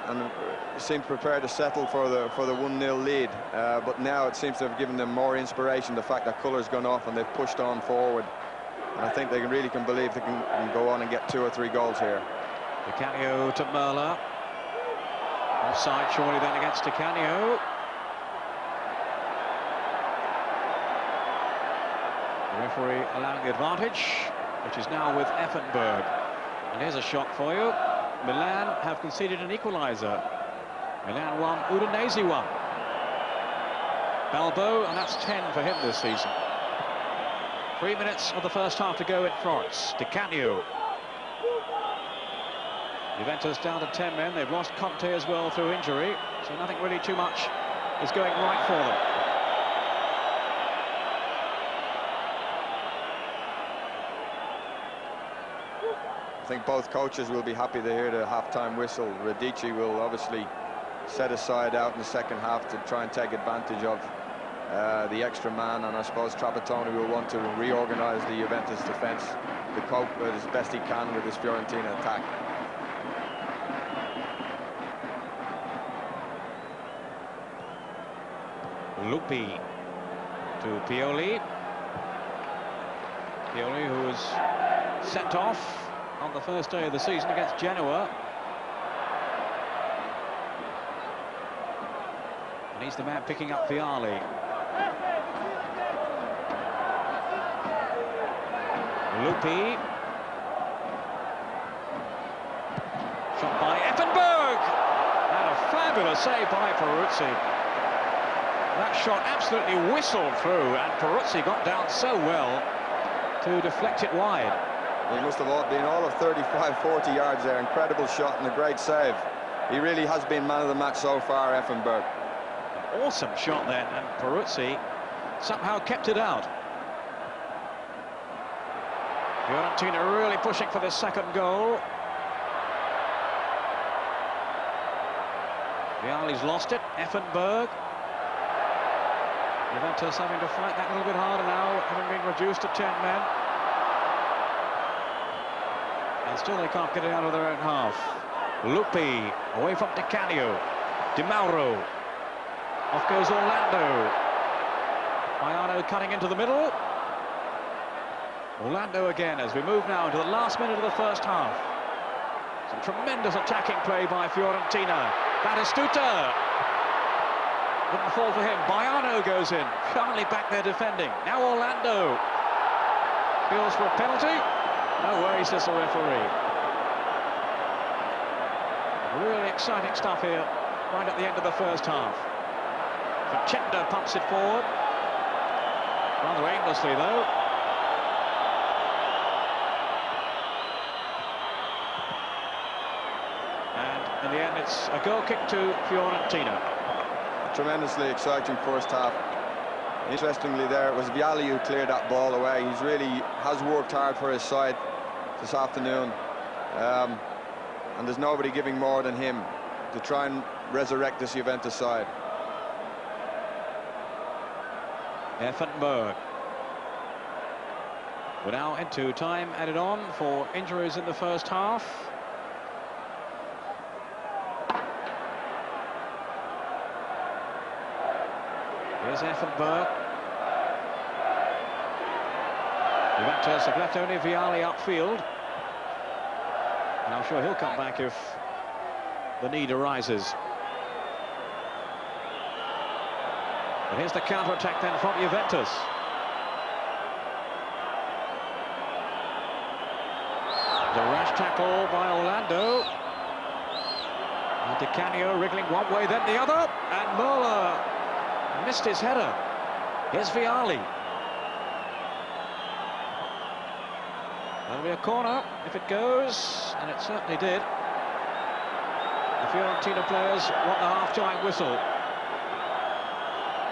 seemed prepared to settle for the 1-0 lead. But now it seems to have given them more inspiration, the fact that Kohler's gone off and they've pushed on forward. And I think they really can believe they can go on and get 2 or 3 goals here. Di Canio to Merla. Offside surely then against Di Canio. The referee allowing the advantage, which is now with Effenberg. And here's a shock for you. Milan have conceded an equaliser. Milan 1, Udinese 1. Balbo, and that's 10 for him this season. 3 minutes of the first half to go in Florence. Di Canio. Juventus down to 10 men. They've lost Conte as well through injury, so nothing really too much is going right for them. I think both coaches will be happy to hear the half-time whistle. Radici will obviously set his side out in the second half to try and take advantage of the extra man, and I suppose Trapattoni will want to reorganise the Juventus defence to cope as best he can with this Fiorentina attack. Lupi to Pioli. Pioli, who was sent off on the first day of the season against Genoa. And he's the man picking up Vialli. Lupi. Shot by Effenberg. And a fabulous save by Peruzzi. That shot absolutely whistled through, and Peruzzi got down so well to deflect it wide. He must have been all of 35, 40 yards there. Incredible shot and a great save. He really has been man of the match so far, Effenberg. Awesome shot then, and Peruzzi somehow kept it out. Fiorentina really pushing for the second goal. Vialli's lost it. Effenberg. Juventus having to fight that a little bit harder now, having been reduced to 10 men. And still they can't get it out of their own half. Lupi away from Di Canio. Di Mauro. Off goes Orlando. Maiano cutting into the middle. Orlando again as we move now into the last minute of the first half. Some tremendous attacking play by Fiorentina. Batistuta. Wouldn't fall for him. Baiano goes in. Sharply back there defending. Now Orlando. Feels for a penalty. No way, says the referee. Really exciting stuff here, right at the end of the first half. Facenda pumps it forward. Rather aimlessly, though. And in the end, it's a goal kick to Fiorentina. Tremendously exciting first half. Interestingly, there it was Vialli who cleared that ball away. He's really has worked hard for his side this afternoon, and there's nobody giving more than him to try and resurrect this Juventus side. Effenberg. We're now into time added on for injuries in the first half. Here's Effenberg. Juventus have left only Vialli upfield. And I'm sure he'll come back if the need arises. But here's the counter-attack then from Juventus. The rash tackle by Orlando. And Di Canio wriggling one way, then the other. And Muller missed his header. Here's Vialli. That'll be a corner if it goes, and it certainly did. The Fiorentina players want the half-time whistle.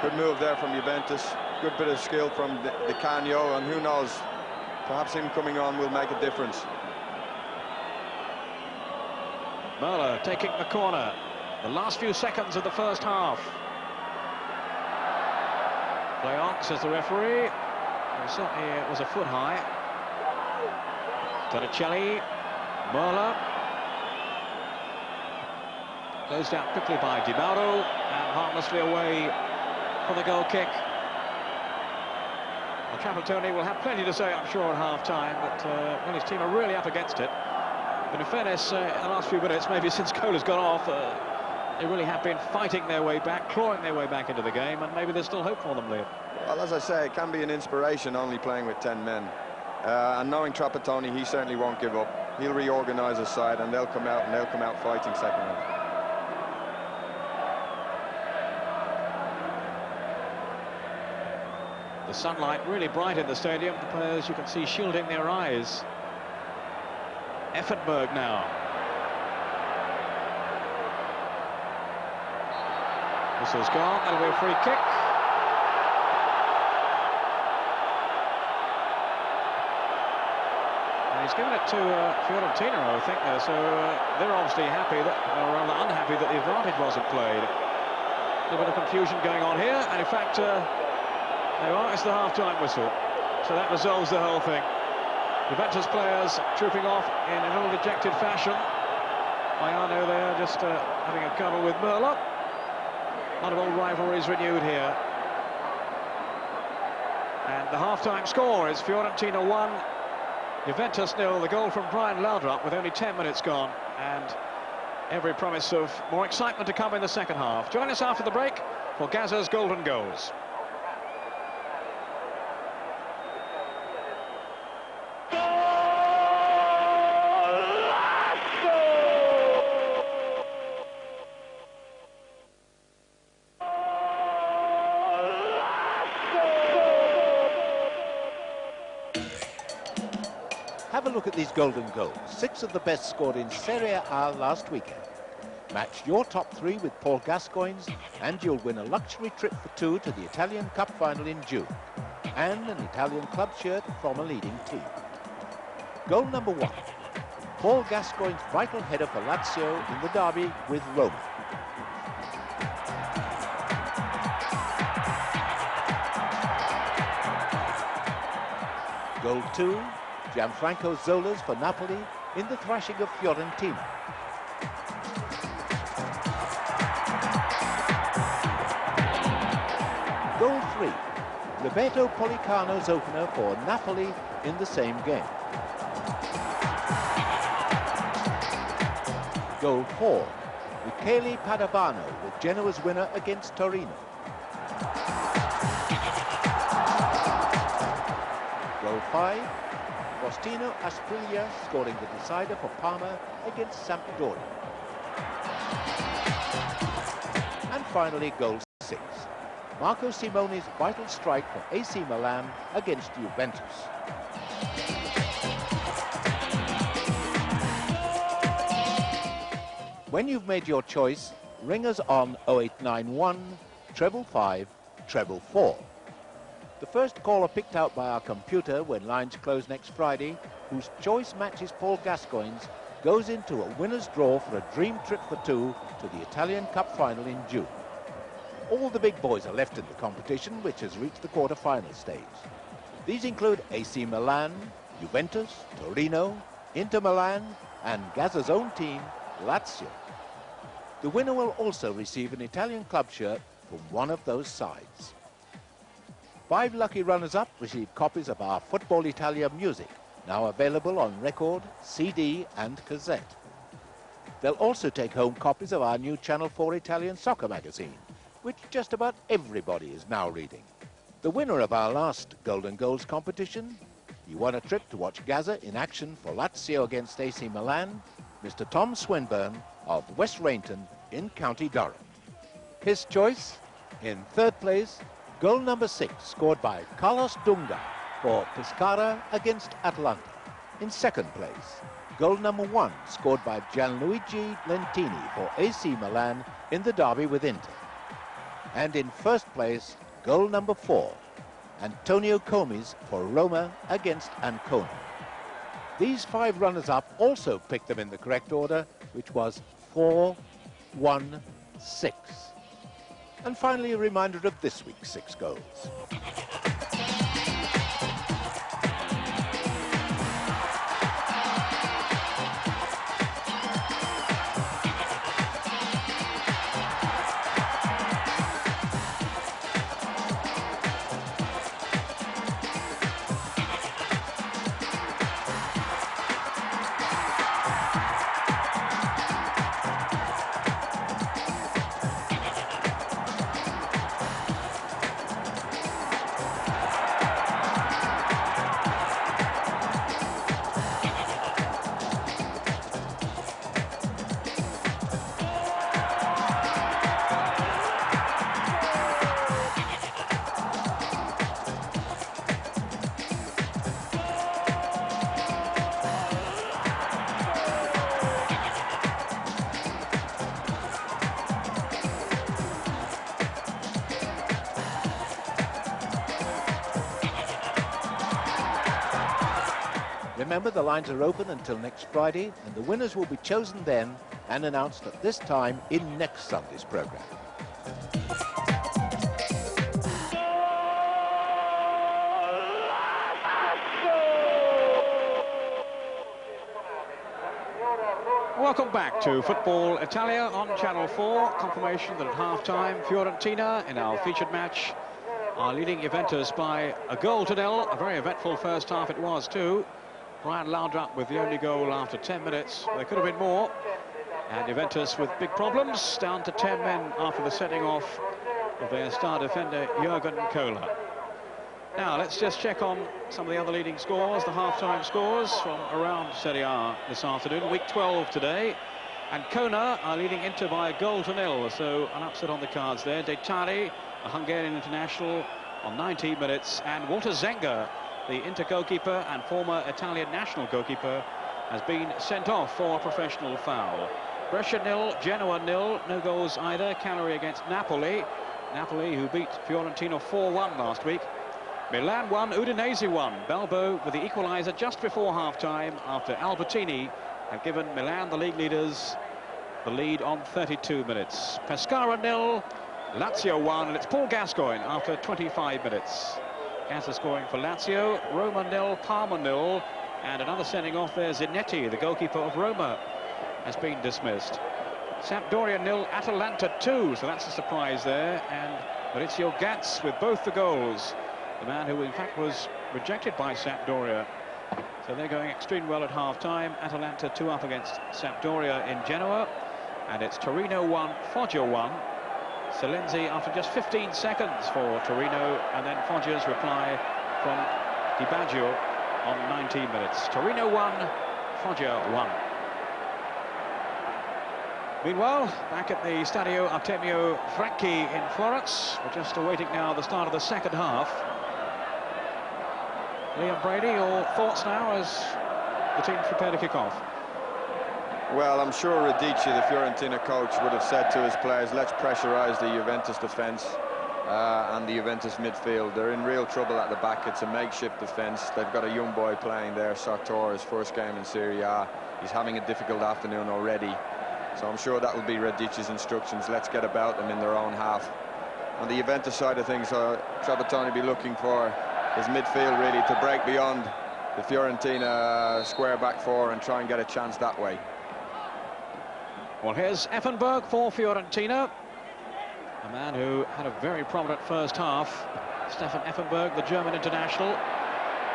Good move there from Juventus. Good bit of skill from Di Canio, and who knows, perhaps him coming on will make a difference. Muller taking the corner. The last few seconds of the first half. Play on, says the referee. Well, certainly it was a foot high. Torricelli, Muller. Closed out quickly by Di Mauro, and harmlessly away for the goal kick. Well, Trapattoni will have plenty to say, I'm sure, at half-time, but well, his team are really up against it. But in fairness, in the last few minutes, maybe since goal has gone off, they really have been fighting their way back, clawing their way back into the game, and maybe there's still hope for them, Liam. Well, as I say, it can be an inspiration only playing with 10 men. And knowing Trapattoni, he certainly won't give up. He'll reorganise his side, and they'll come out fighting second half. The sunlight really bright in the stadium. The players, you can see, shielding their eyes. Effenberg now. Whistle's gone. That'll be a free kick. And he's given it to Fiorentina, I think, there. So they're obviously happy, or rather unhappy, that the advantage wasn't played. A little bit of confusion going on here, and in fact, there you are, it's the half-time whistle. So that resolves the whole thing. Juventus players trooping off in a little dejected fashion. Maiano there just having a cuddle with Muller. A lot of old rivalries renewed here. And the half-time score is Fiorentina 1, Juventus 0. The goal from Brian Laudrup with only 10 minutes gone, and every promise of more excitement to come in the second half. Join us after the break for Gazza's Golden Goals. Have a look at these golden goals. 6 of the best scored in Serie A last weekend. Match your top 3 with Paul Gascoigne's, and you'll win a luxury trip for 2 to the Italian Cup final in June, and an Italian club shirt from a leading team. Goal number 1. Paul Gascoigne's vital header for Lazio in the derby with Roma. Goal 2. Gianfranco Zola's for Napoli in the thrashing of Fiorentina. Goal 3. Roberto Policano's opener for Napoli in the same game. Goal 4. Michele Padovano with Genoa's winner against Torino. Goal 5. Faustino Asprilla scoring the decider for Parma against Sampdoria. And finally, goal 6. Marco Simone's vital strike for AC Milan against Juventus. When you've made your choice, ring us on 0891 555 444. The first caller picked out by our computer when lines close next Friday, whose choice matches Paul Gascoigne's, goes into a winner's draw for a dream trip for 2 to the Italian Cup final in June. All the big boys are left in the competition, which has reached the quarter-final stage. These include AC Milan, Juventus, Torino, Inter Milan, and Gazza's own team, Lazio. The winner will also receive an Italian club shirt from one of those sides. 5 lucky runners-up receive copies of our Football Italia music, now available on record, CD and cassette. They'll also take home copies of our new Channel 4 Italian soccer magazine, which just about everybody is now reading. The winner of our last Golden Goals competition, he won a trip to watch Gaza in action for Lazio against AC Milan, Mr. Tom Swinburne of West Rainton in County Durham. His choice, in third place, goal number 6 scored by Carlos Dunga for Pescara against Atalanta. In second place, goal number 1 scored by Gianluigi Lentini for AC Milan in the derby with Inter. And in first place, goal number 4, Antonio Comis for Roma against Ancona. These 5 runners-up also picked them in the correct order, which was 4, 1, 6. And finally, a reminder of this week's 6 goals. Remember, the lines are open until next Friday, and the winners will be chosen then and announced at this time in next Sunday's programme. Welcome back to Football Italia on Channel 4. Confirmation that at half-time, Fiorentina in our featured match are leading Juventus by a goal to nil. A very eventful first half it was too. Brian Laudrup with the only goal after 10 minutes. There could have been more. And Juventus with big problems, down to 10 men after the setting off of their star defender, Jurgen Kohler. Now, let's just check on some of the other leading scores, the half-time scores from around Serie A this afternoon. Week 12 today. And Kona are leading Inter by a goal to nil, so an upset on the cards there. De Tari, a Hungarian international, on 19 minutes. And Walter Zenga, the Inter goalkeeper and former Italian national goalkeeper, has been sent off for a professional foul. Brescia nil, Genoa nil, no goals either. Cagliari against Napoli. Napoli, who beat Fiorentina 4-1 last week. Milan 1, Udinese 1. Balbo with the equaliser just before half-time after Albertini had given Milan, the league leaders, the lead on 32 minutes. Pescara nil, Lazio 1, and it's Paul Gascoigne after 25 minutes. Gazza scoring for Lazio. Roma nil, Parma nil, and another sending off there. Zanetti, the goalkeeper of Roma, has been dismissed. Sampdoria nil, Atalanta 2, so that's a surprise there. And Maurizio Gatz with both the goals. The man who in fact was rejected by Sampdoria. So they're going extremely well at half-time. Atalanta 2 up against Sampdoria in Genoa. And it's Torino 1, Foggia 1. Selenzi after just 15 seconds for Torino, and then Foggia's reply from Di Baggio on 19 minutes. Torino 1, Foggia 1. Meanwhile, back at the Stadio Artemio Franchi in Florence, we're just awaiting now the start of the second half. Liam Brady, your thoughts now as the teams prepare to kick off? Well, I'm sure Radici, the Fiorentina coach, would have said to his players, let's pressurise the Juventus defence and the Juventus midfield. They're in real trouble at the back. It's a makeshift defence. They've got a young boy playing there, Sartor, his first game in Serie A. He's having a difficult afternoon already. So I'm sure that will be Radici's instructions. Let's get about them in their own half. On the Juventus side of things, Trapattoni be looking for his midfield really to break beyond the Fiorentina square back four and try and get a chance that way. Well, here's Effenberg for Fiorentina, a man who had a very prominent first half. Stefan Effenberg, the German international.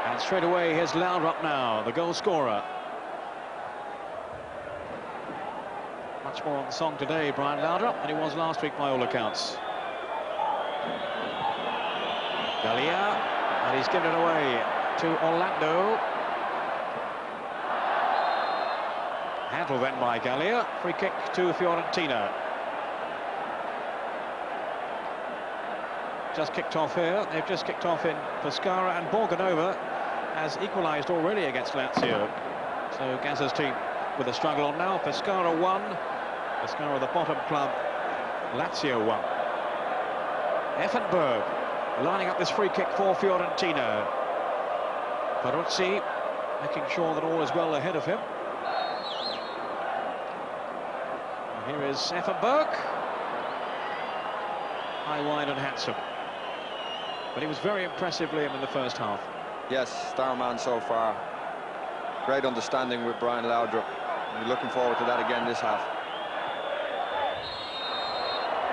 And straight away, here's Laudrup now, the goal scorer. Much more on the song today, Brian Laudrup, than he was last week by all accounts. Gallia, and he's given it away to Orlando. Handled then by Gallia. Free kick to Fiorentina. Just kicked off here. They've just kicked off in Pescara, and Borganova has equalised already against Lazio. So Gazza's team with a struggle on now. Pescara 1. Pescara, the bottom club. Lazio 1. Effenberg lining up this free kick for Fiorentina. Peruzzi making sure that all is well ahead of him. And here is Effenberg. High, wide and handsome. But he was very impressive, Liam, in the first half. Yes, star man so far. Great understanding with Brian Laudrup. We're looking forward to that again this half.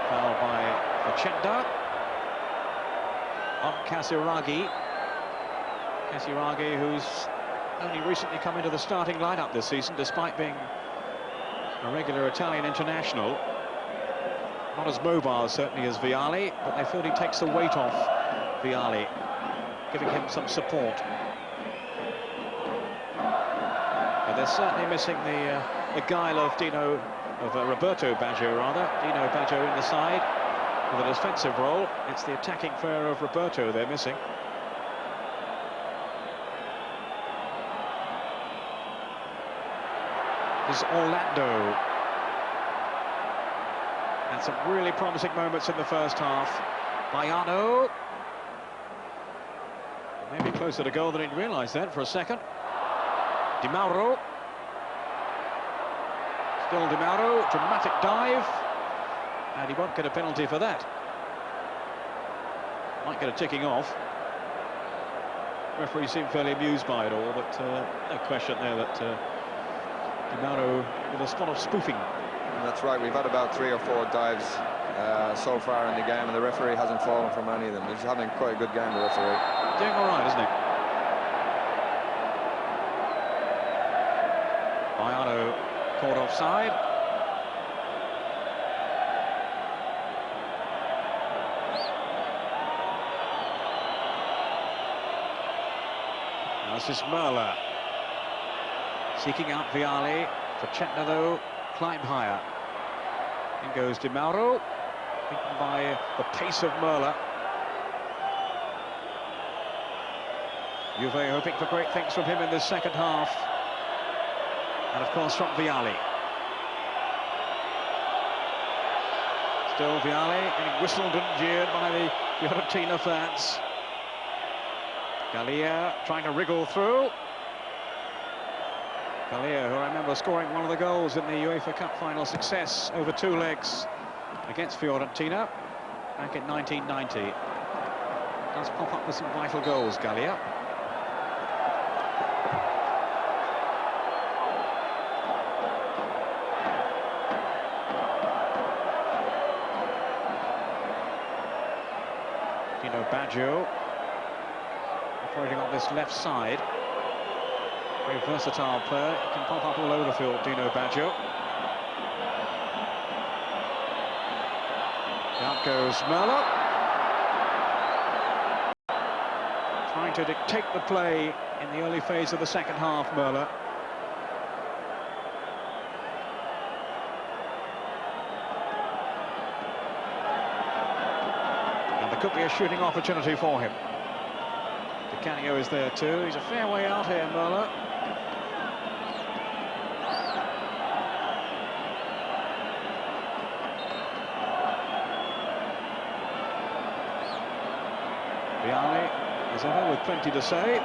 Foul by Facenda on Casiraghi. Casiraghi, who's only recently come into the starting lineup this season, despite being a regular Italian international. Not as mobile, certainly, as Vialli, but they feel he takes the weight off Vialli, giving him some support. But they're certainly missing the guile of Roberto Baggio, rather. Dino Baggio in the side with a defensive role. It's the attacking flair of Roberto they're missing. This is Orlando. And some really promising moments in the first half. Baiano. Maybe closer to goal than he'd realised then for a second. Di Mauro. Still Di Mauro, dramatic dive. And he won't get a penalty for that. Might get a ticking off. Referee seemed fairly amused by it all, but no question there that Di Mauro with a spot of spoofing. That's right, we've had about 3 or 4 dives so far in the game, and the referee hasn't fallen from any of them. He's having quite a good game, the referee. Doing all right, isn't he? Baiano caught offside. Now this is Merla. Seeking out Vialli. Facenda, though, climbed higher. In goes Di Mauro, beaten by the pace of Merla. Juve hoping for great things from him in this second half. And of course from Vialli. Still Vialli getting whistled and jeered by the Fiorentina fans. Gallia trying to wriggle through. Gallia, who I remember scoring one of the goals in the UEFA Cup final success over 2 legs against Fiorentina back in 1990. Does pop up with some vital goals, Gallia. Dino Baggio operating on this left side. Very versatile player, he can pop up all over the field, Dino Baggio. Out goes Merla. Trying to dictate the play in the early phase of the second half, Merla. And there could be a shooting opportunity for him. Di Canio is there too, he's a fair way out here, Merla. Vialli is ever with plenty to say.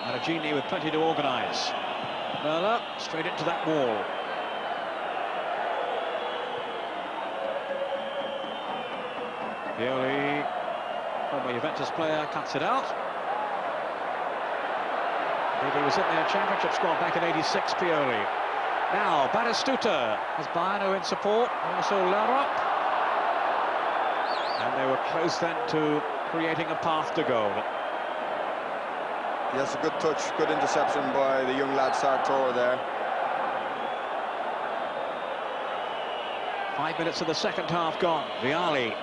Maragini with plenty to organise. Merla straight into that wall. Pioli, former Juventus player, cuts it out. He was in their championship squad back in '86, Pioli. Now, Batistuta has Baiano in support, also Laudrup. And they were close then to creating a path to goal. Yes, a good touch, good interception by the young lad Sartor there. 5 minutes of the second half gone. Vialli.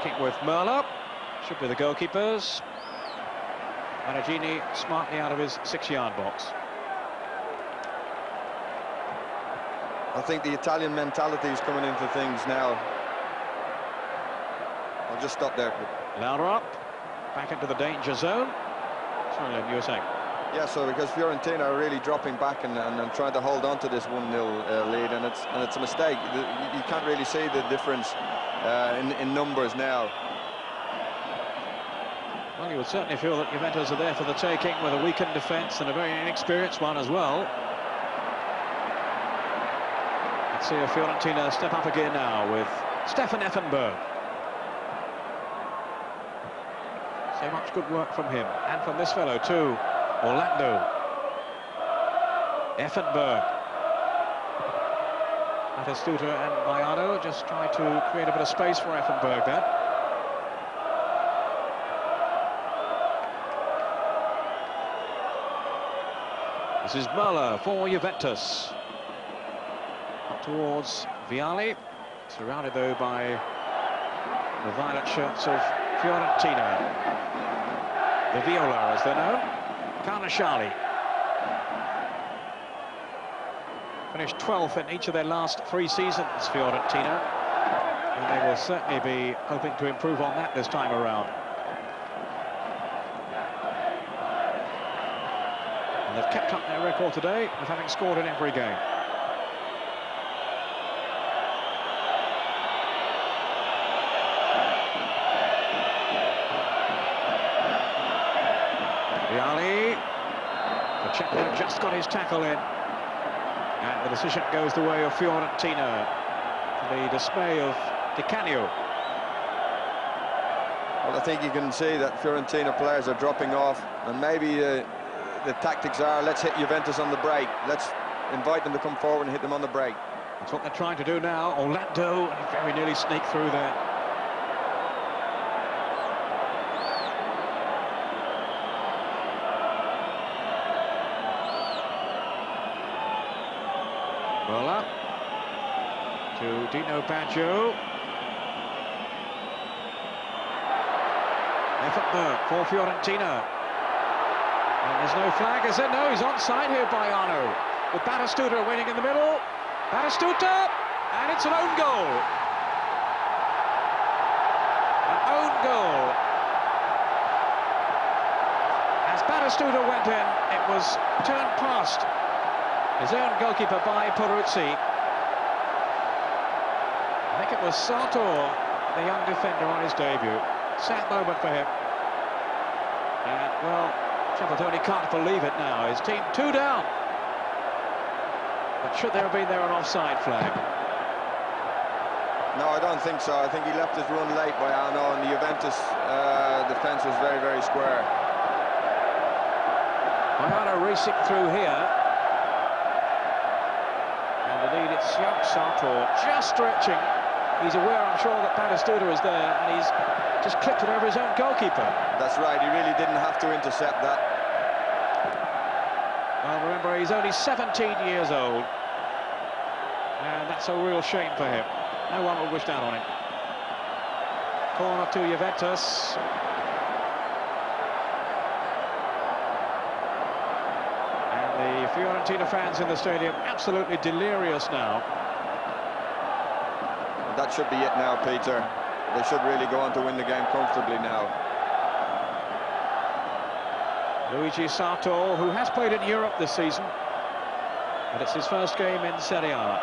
Kick with Merla. Should be the goalkeepers. Managini smartly out of his 6-yard box. I think the Italian mentality is coming into things now. I'll just stop there. Laudrup back into the danger zone. Sorry, Lynn, you were saying? Yeah, so because Fiorentina are really dropping back and trying to hold on to this 1-0 lead, and it's a mistake. You can't really see the difference in numbers now. Well, you would certainly feel that Juventus are there for the taking, with a weakened defence and a very inexperienced one as well. Let's see if Fiorentina step up again now with Stefan Effenberg. So much good work from him, and from this fellow too, Orlando. Effenberg. Batistuta and Baiano just try to create a bit of space for Effenberg there. This is Merla for Juventus. Up towards Vialli, surrounded though by the violet shirts of Fiorentina. The Viola, as they're known. Carnasciali. Finished 12th in each of their last 3 seasons, Fiorentina. And they will certainly be hoping to improve on that this time around. And they've kept up their record today of having scored in every game. Vialli. Pacheco just got his tackle in. And the decision goes the way of Fiorentina, to the dismay of Di Canio. Well, I think you can see that Fiorentina players are dropping off, and maybe the tactics are, let's hit Juventus on the break. Let's invite them to come forward and hit them on the break. That's what they're trying to do now. Orlando very nearly sneaked through there. Merla to Dino Baggio. Effenberg for Fiorentina. And there's no flag, is there? No, he's onside here, Baiano. With Batistuta waiting in the middle. Batistuta, and it's an own goal. An own goal. As Batistuta went in, it was turned past his own goalkeeper by Peruzzi. I think it was Sartor, the young defender, on his debut. Sad moment for him. And, well, Trapattoni can't believe it now. His team 2 down. But should there have been an offside flag? No, I don't think so. I think he left his run late by Arno, and the Juventus defence was very, very square. Baiano racing through here. And indeed, it's young Sartor just stretching. He's aware, I'm sure, that Batistuta is there, and he's just clipped it over his own goalkeeper. That's right, he really didn't have to intercept that. Well, remember, he's only 17 years old, and that's a real shame for him. No one will wish that on him. Corner to Juventus. And the Fiorentina fans in the stadium absolutely delirious now. That should be it now, Peter. They should really go on to win the game comfortably now. Luigi Sartor, who has played in Europe this season, and it's his first game in Serie A.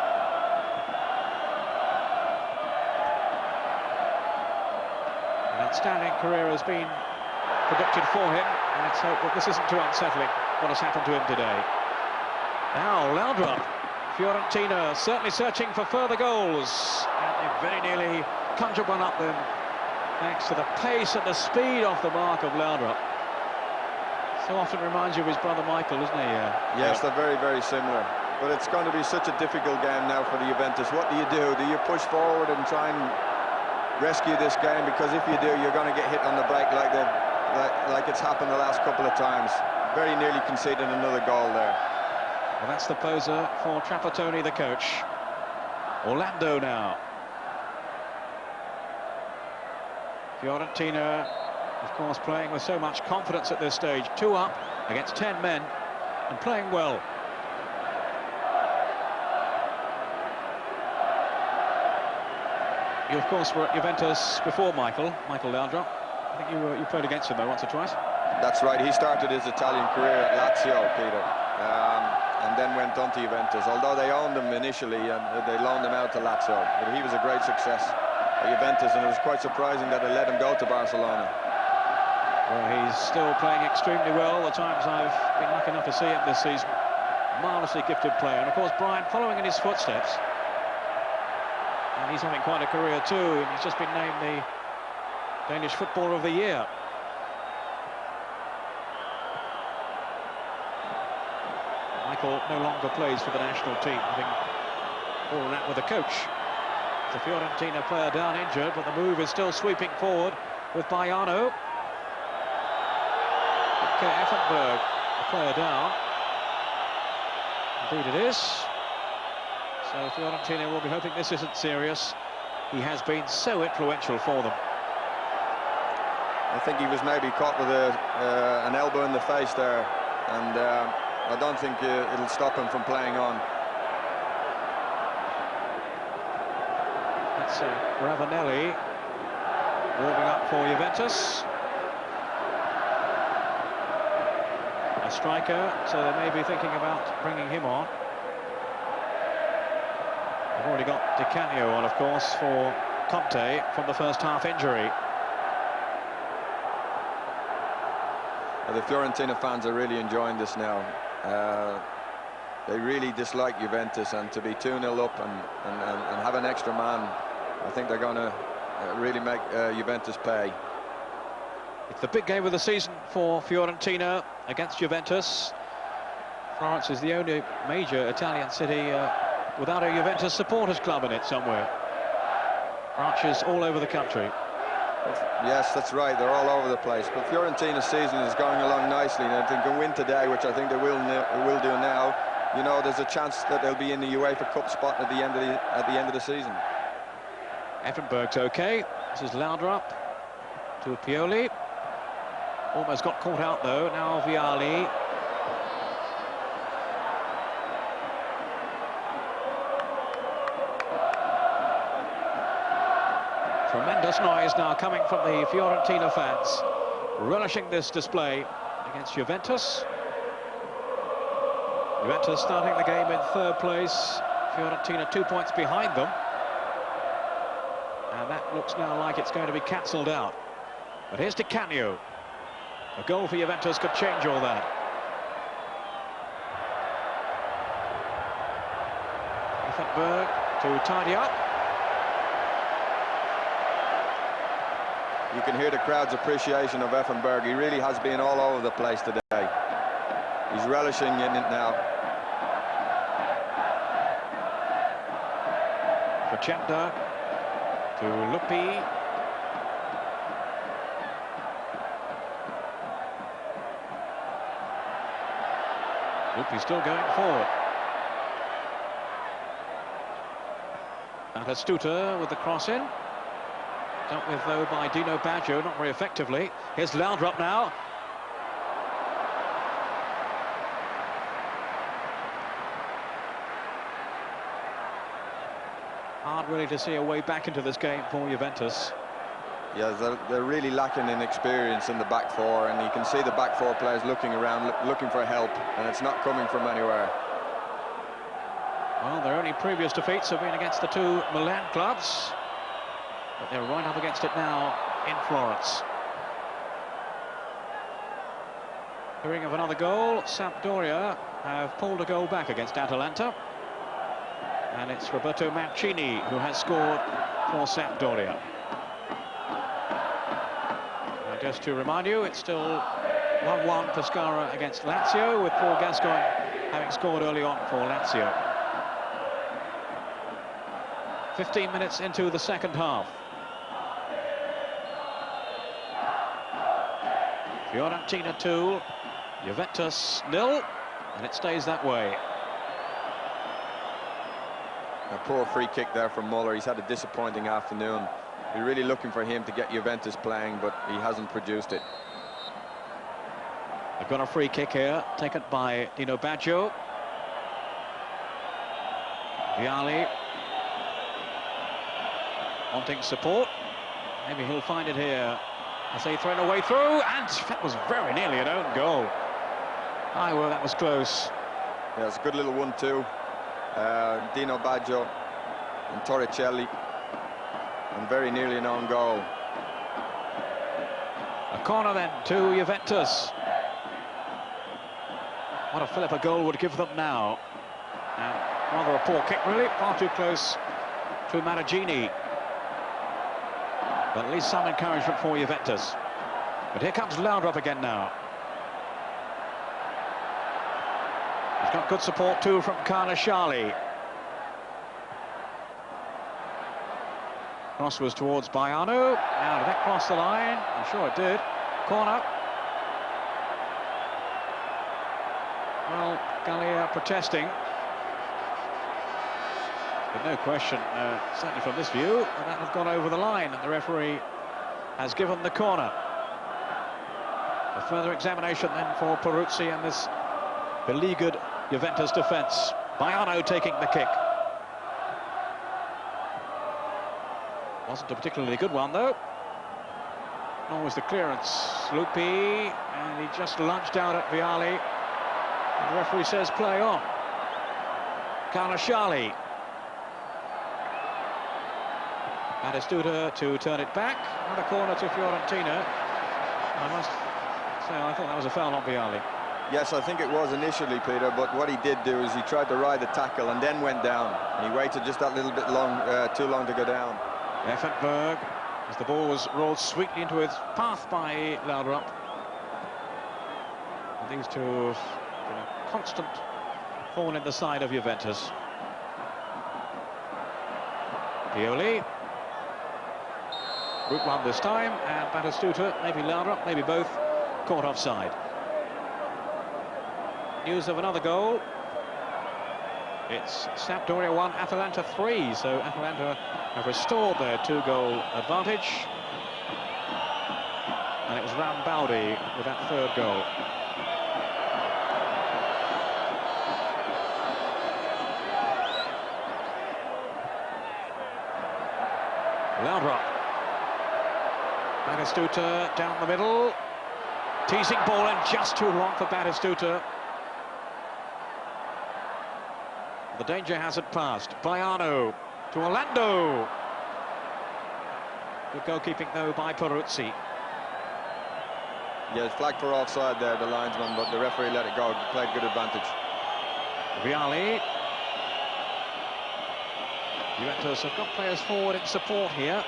An outstanding career has been predicted for him, and let's hope that this isn't too unsettling, what has happened to him today. Now, Laudrup. Fiorentina certainly searching for further goals, and they very nearly conjured one up then, thanks to the pace and the speed off the mark of Laudrup. So often reminds you of his brother Michael, isn't he? Yes, they're very, very similar. But it's going to be such a difficult game now for the Juventus. What do? Do you push forward and try and rescue this game, because if you do, you're going to get hit on the break like it's happened the last couple of times. Very nearly conceded another goal there. Well, that's the poser for Trapattoni, the coach. Orlando now. Fiorentina, of course, playing with so much confidence at this stage. 2 up against 10 men and playing well. You, of course, were at Juventus before Michael Laudrup. I think you played against him, though, once or twice. That's right. He started his Italian career at Lazio, Peter, and then went on to Juventus. Although they owned him initially and they loaned him out to Lazio, but he was a great success at Juventus, and it was quite surprising that they let him go to Barcelona. Well, he's still playing extremely well. The times I've been lucky enough to see him this season, marvellously gifted player. And of course, Brian, following in his footsteps, and he's having quite a career too, and he's just been named the Danish Footballer of the Year. Michael no longer plays for the national team, having fallen out with the coach. The Fiorentina player down injured, but the move is still sweeping forward with Baiano. Okay, Effenberg, the player down. Indeed it is. So Fiorentina will be hoping this isn't serious. He has been so influential for them. I think he was maybe caught with an elbow in the face there, and I don't think it'll stop him from playing on. That's Ravanelli warming up for Juventus. A striker, so they may be thinking about bringing him on. They've already got Di Canio on, of course, for Conte from the first half injury. The Fiorentina fans are really enjoying this now. They really dislike Juventus, and to be 2-0 up and have an extra man, I think they're going to really make Juventus pay. It's the big game of the season for Fiorentina against Juventus. Florence is the only major Italian city without a Juventus supporters club in it somewhere. Branches all over the country. Yes, that's right. They're all over the place. But Fiorentina's season is going along nicely, and if they can win today, which I think they will do now, you know, there's a chance that they'll be in the UEFA Cup spot at the end of the season. Effenberg's okay. This is Laudrup to Pioli. Almost got caught out though. Now Vialli. Tremendous noise now coming from the Fiorentina fans, relishing this display against Juventus. Juventus starting the game in 3rd place. Fiorentina 2 points behind them. And that looks now like it's going to be cancelled out. But here's Di Canio. A goal for Juventus could change all that. Effenberg to tidy up. You can hear the crowd's appreciation of Effenberg. He really has been all over the place today. He's relishing in it now. Procenda to Luppi. Luppi still going forward. And Astuta with the cross in. Dealt with, though, by Dino Baggio, not very effectively. Here's Laudrup now. Hard really to see a way back into this game for Juventus. Yeah, they're really lacking in experience in the back four, and you can see the back four players looking around, looking for help, and it's not coming from anywhere. Well, their only previous defeats have been against the 2 Milan clubs, but they're right up against it now in Florence. Hearing of another goal, Sampdoria have pulled a goal back against Atalanta. And it's Roberto Mancini who has scored for Sampdoria. And just to remind you, it's still 1-1 Pescara against Lazio, with Paul Gascoigne having scored early on for Lazio. 15 minutes into the second half. Fiorentina 2, Juventus 0, and it stays that way. A poor free kick there from Muller. He's had a disappointing afternoon. We're really looking for him to get Juventus playing, but he hasn't produced it. They've got a free kick here, taken by Dino Baggio. Vialli wanting support. Maybe he'll find it here. As they thrown away through, and that was very nearly an own goal. Well, that was close. Yeah, it's a good little 1-2. Dino Baggio and Torricelli, and very nearly an own goal. A corner then to Juventus. What a fillip a goal would give them now. Rather a poor kick, really, far too close to Maragini. But at least some encouragement for Juventus. But here comes Laudrup again now. He's got good support too from Carnashali. Cross was towards Baiano. Now did that cross the line? I'm sure it did. Corner. Well, Gallia protesting. But no question, certainly from this view, that has gone over the line, and the referee has given the corner. A further examination then for Peruzzi and this beleaguered Juventus defence. Baiano taking the kick. Wasn't a particularly good one, though. Nor was the clearance. Lupi, and he just lunged out at Vialli. And the referee says play on. Carnashali. Batistuta to turn it back. Another corner to Fiorentina. I must say, I thought that was a foul on Vialli. Yes, I think it was initially, Peter, but what he did do is he tried to ride the tackle and then went down. And he waited just that little bit too long to go down. Effenberg, as the ball was rolled sweetly into his path by Laudrup. And these two have been a constant thorn in the side of Juventus. Pioli. Route one this time, and Batistuta, maybe Laudrup, maybe both, caught offside. News of another goal. It's Sampdoria 1, Atalanta 3, so Atalanta have restored their 2-goal advantage. And it was Rambaldi with that third goal. Laudrup. Batistuta down the middle. Teasing ball in just too long for Batistuta. The danger hasn't passed. Baiano to Orlando. Good goalkeeping, though, by Peruzzi. Yeah, it's flagged for offside there, the linesman, but the referee let it go. Played good advantage. Vialli. Juventus have got players forward in support here.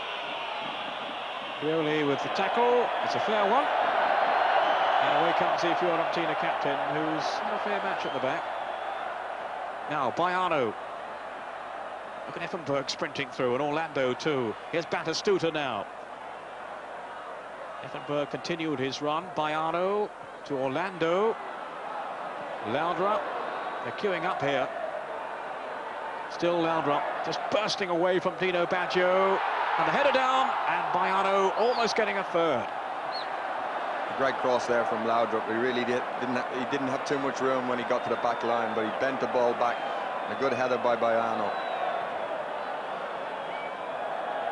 Pioli with the tackle. It's a fair one. And away comes the Fiorentina captain, who's had a fair match at the back. Now, Baiano. Look at Effenberg sprinting through, and Orlando too. Here's Batistuta now. Effenberg continued his run. Baiano to Orlando. Laudrup. They're queuing up here. Still Laudrup, just bursting away from Dino Baggio. And the header down, and Baiano almost getting a third. A great cross there from Laudrup. He really didn't have too much room when he got to the back line, but he bent the ball back. A good header by Baiano.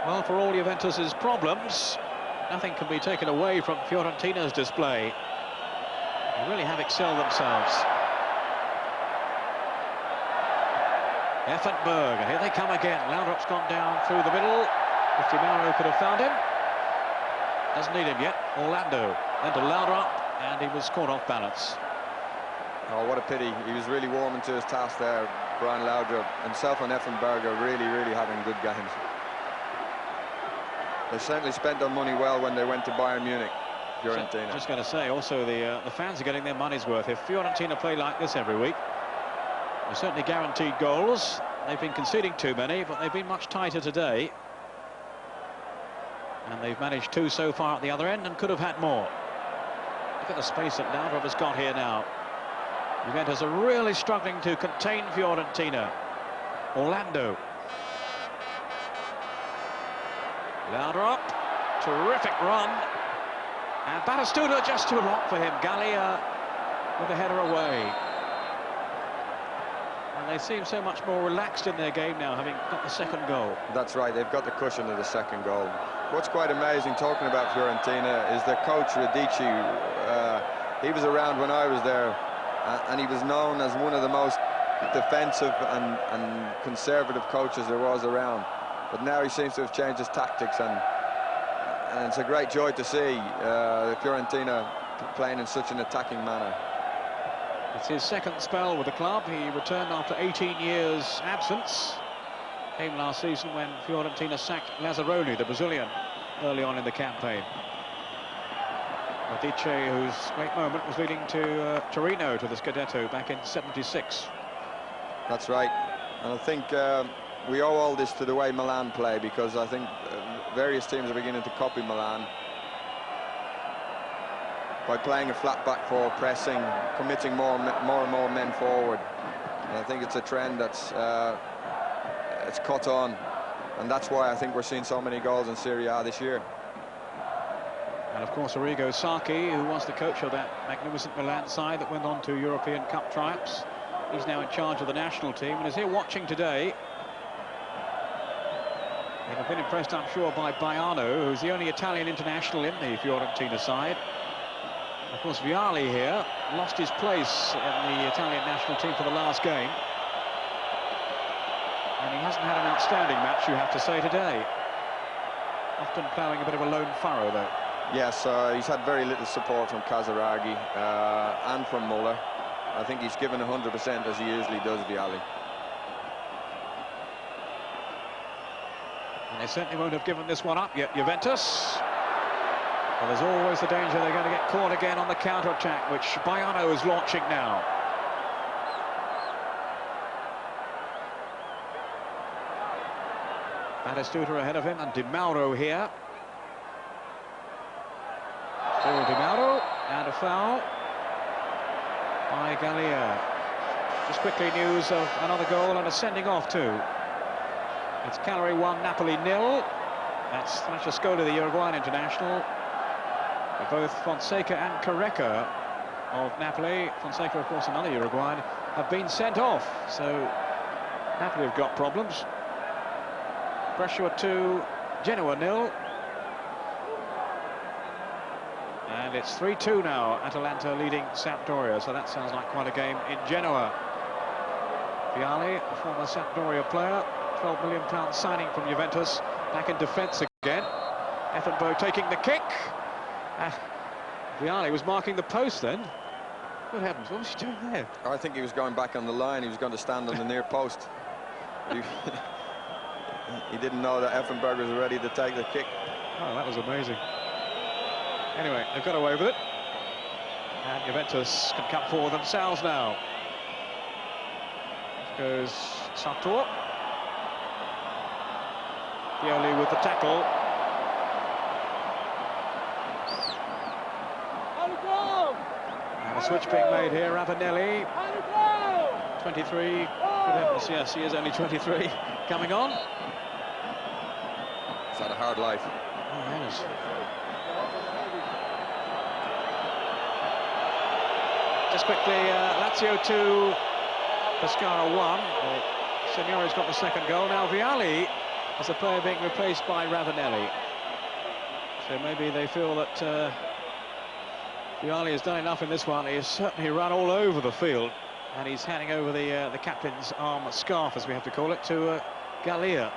Well, for all Juventus's problems, nothing can be taken away from Fiorentina's display. They really have excelled themselves. Effenberg, here they come again. Laudrup's gone down through the middle. If Dimaro could have found him. Doesn't need him yet. Orlando, then to Laudrup, and he was caught off balance. Oh, what a pity. He was really warming to his task there, Brian Laudrup. Himself and Effenberg are really having good games. They certainly spent their money well when they went to Bayern Munich, Fiorentina. Just going to say, also, the fans are getting their money's worth. If Fiorentina play like this every week, they're certainly guaranteed goals. They've been conceding too many, but they've been much tighter today. And they've managed 2 so far at the other end and could have had more. Look at the space that Laudrup has got here now. Juventus are really struggling to contain Fiorentina. Orlando. Laudrup, terrific run. And Batistuta just too long for him. Gallia with a header away. And they seem so much more relaxed in their game now, having got the second goal. That's right, they've got the cushion of the second goal. What's quite amazing, talking about Fiorentina, is their coach Radici. He was around when I was there, and he was known as one of the most defensive and conservative coaches there was around. But now he seems to have changed his tactics, and it's a great joy to see Fiorentina playing in such an attacking manner. It's his second spell with the club. He returned after 18 years absence. Came last season when Fiorentina sacked Lazzaroni, the Brazilian, early on in the campaign. Radice, whose great moment was leading to Torino to the Scudetto back in '76. That's right, and I think we owe all this to the way Milan play, because I think various teams are beginning to copy Milan by playing a flat back four, pressing, committing more and more men forward. And I think it's a trend that's it's caught on, and that's why I think we're seeing so many goals in Serie A this year. And of course Arrigo Sacchi, who was the coach of that magnificent Milan side that went on to European Cup triumphs, he's now in charge of the national team and is here watching today. He'll have been impressed, I'm sure, by Baiano, who's the only Italian international in the Fiorentina side. Of course, Vialli here lost his place in the Italian national team for the last game. And he hasn't had an outstanding match, you have to say, today. Often ploughing a bit of a lone furrow, though. Yes, he's had very little support from Casaraghi and from Muller. I think he's given 100% as he usually does, Vialli. And they certainly won't have given this one up yet, Juventus. Well, there's always the danger they're going to get caught again on the counter-attack, which Baiano is launching now. Batistuta ahead of him, and Di Mauro here. Still Di Mauro, and a foul by Gallia. Just quickly, news of another goal and a sending off too. It's Cagliari 1, Napoli 0. That's Francescoli, the Uruguayan international. Both Fonseca and Careca of Napoli, Fonseca of course another Uruguayan, have been sent off, so Napoli have got problems. Brescia 2, Genoa 0. And it's 3-2 now, Atalanta leading Sampdoria, so that sounds like quite a game in Genoa. Vialli, a former Sampdoria player, £12 million signing from Juventus, back in defence again. Effenberg taking the kick. Vialli was marking the post then. What happens? What was he doing there? I think he was going back on the line. He was going to stand on the near post. He didn't know that Effenberg was ready to take the kick. Oh, that was amazing. Anyway, they've got away with it. And Juventus can come forward themselves now. Goes Sartor. Pioli with the tackle. And a switch being made here, Ravanelli. 23, good heavens, yes, he is only 23. Coming on. He's had a hard life. Oh, yes. Just quickly, Lazio 2, Pescara 1. Signori's got the second goal. Now Vialli is the player being replaced by Ravanelli. So maybe they feel that Vialli has done enough in this one. He has certainly run all over the field, and he's handing over the captain's arm scarf, as we have to call it, to Gallia.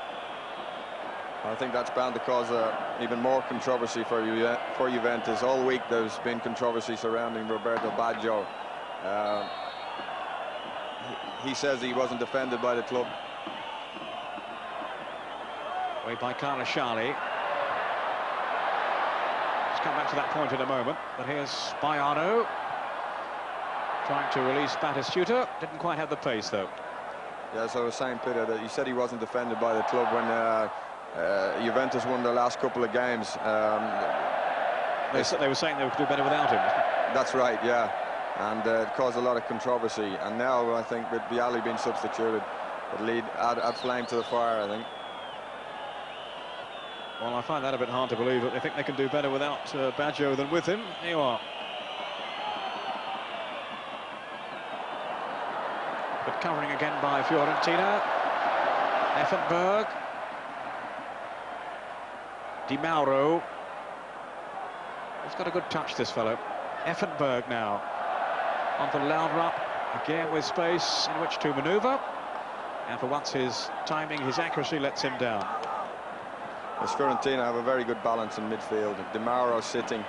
I think that's bound to cause even more controversy for Juventus. All week there's been controversy surrounding Roberto Baggio. He says he wasn't defended by the club. Way by Carlo Sciarli. Let's come back to that point in a moment. But here's Baiano trying to release Batistuta. Didn't quite have the pace, though. Yeah, so I was saying, Peter, that he said he wasn't defended by the club when Juventus won their last couple of games. They were saying they would do better without him. That's right, yeah. And it caused a lot of controversy. And now I think with Vialli being substituted, it'll add flame to the fire, I think. Well, I find that a bit hard to believe, but they think they can do better without Baggio than with him. Here you are. But covering again by Fiorentina. Effenberg. Di Mauro. He's got a good touch, this fellow. Effenberg now. Onto Laudrup. Again with space in which to manoeuvre. And for once his timing, his accuracy lets him down. As Fiorentina have a very good balance in midfield. Di Mauro sitting.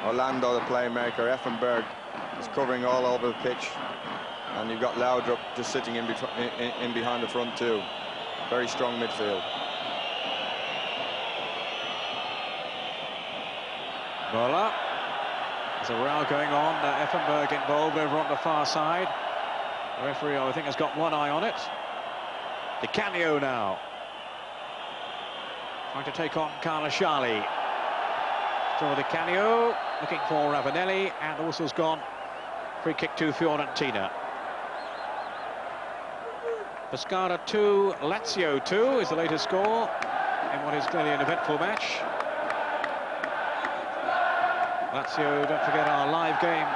Orlando the playmaker. Effenberg is covering all over the pitch. And you've got Laudrup just sitting in behind the front two. Very strong midfield. Vola. There's a row going on. Effenberg involved over on the far side. The referee, I think, has got one eye on it. Di Canio now. Trying to take on Carlasciali. Still Di Canio. Looking for Ravanelli. And the whistle's gone. Free kick to Fiorentina. Pescara 2, Lazio 2 is the latest score in what is clearly an eventful match. Lazio, don't forget our live game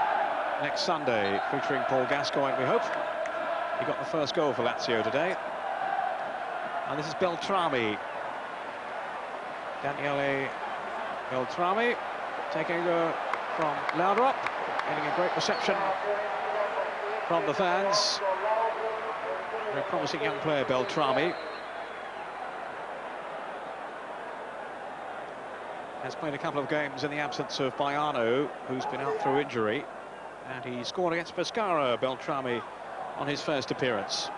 next Sunday, featuring Paul Gascoigne, we hope. He got the first goal for Lazio today. And this is Beltrami. Daniele Beltrami taking over from Laudrup, getting a great reception from the fans. Very promising young player, Beltrami. Has played a couple of games in the absence of Baiano, who's been out through injury. And he scored against Pescara, Beltrami, on his first appearance.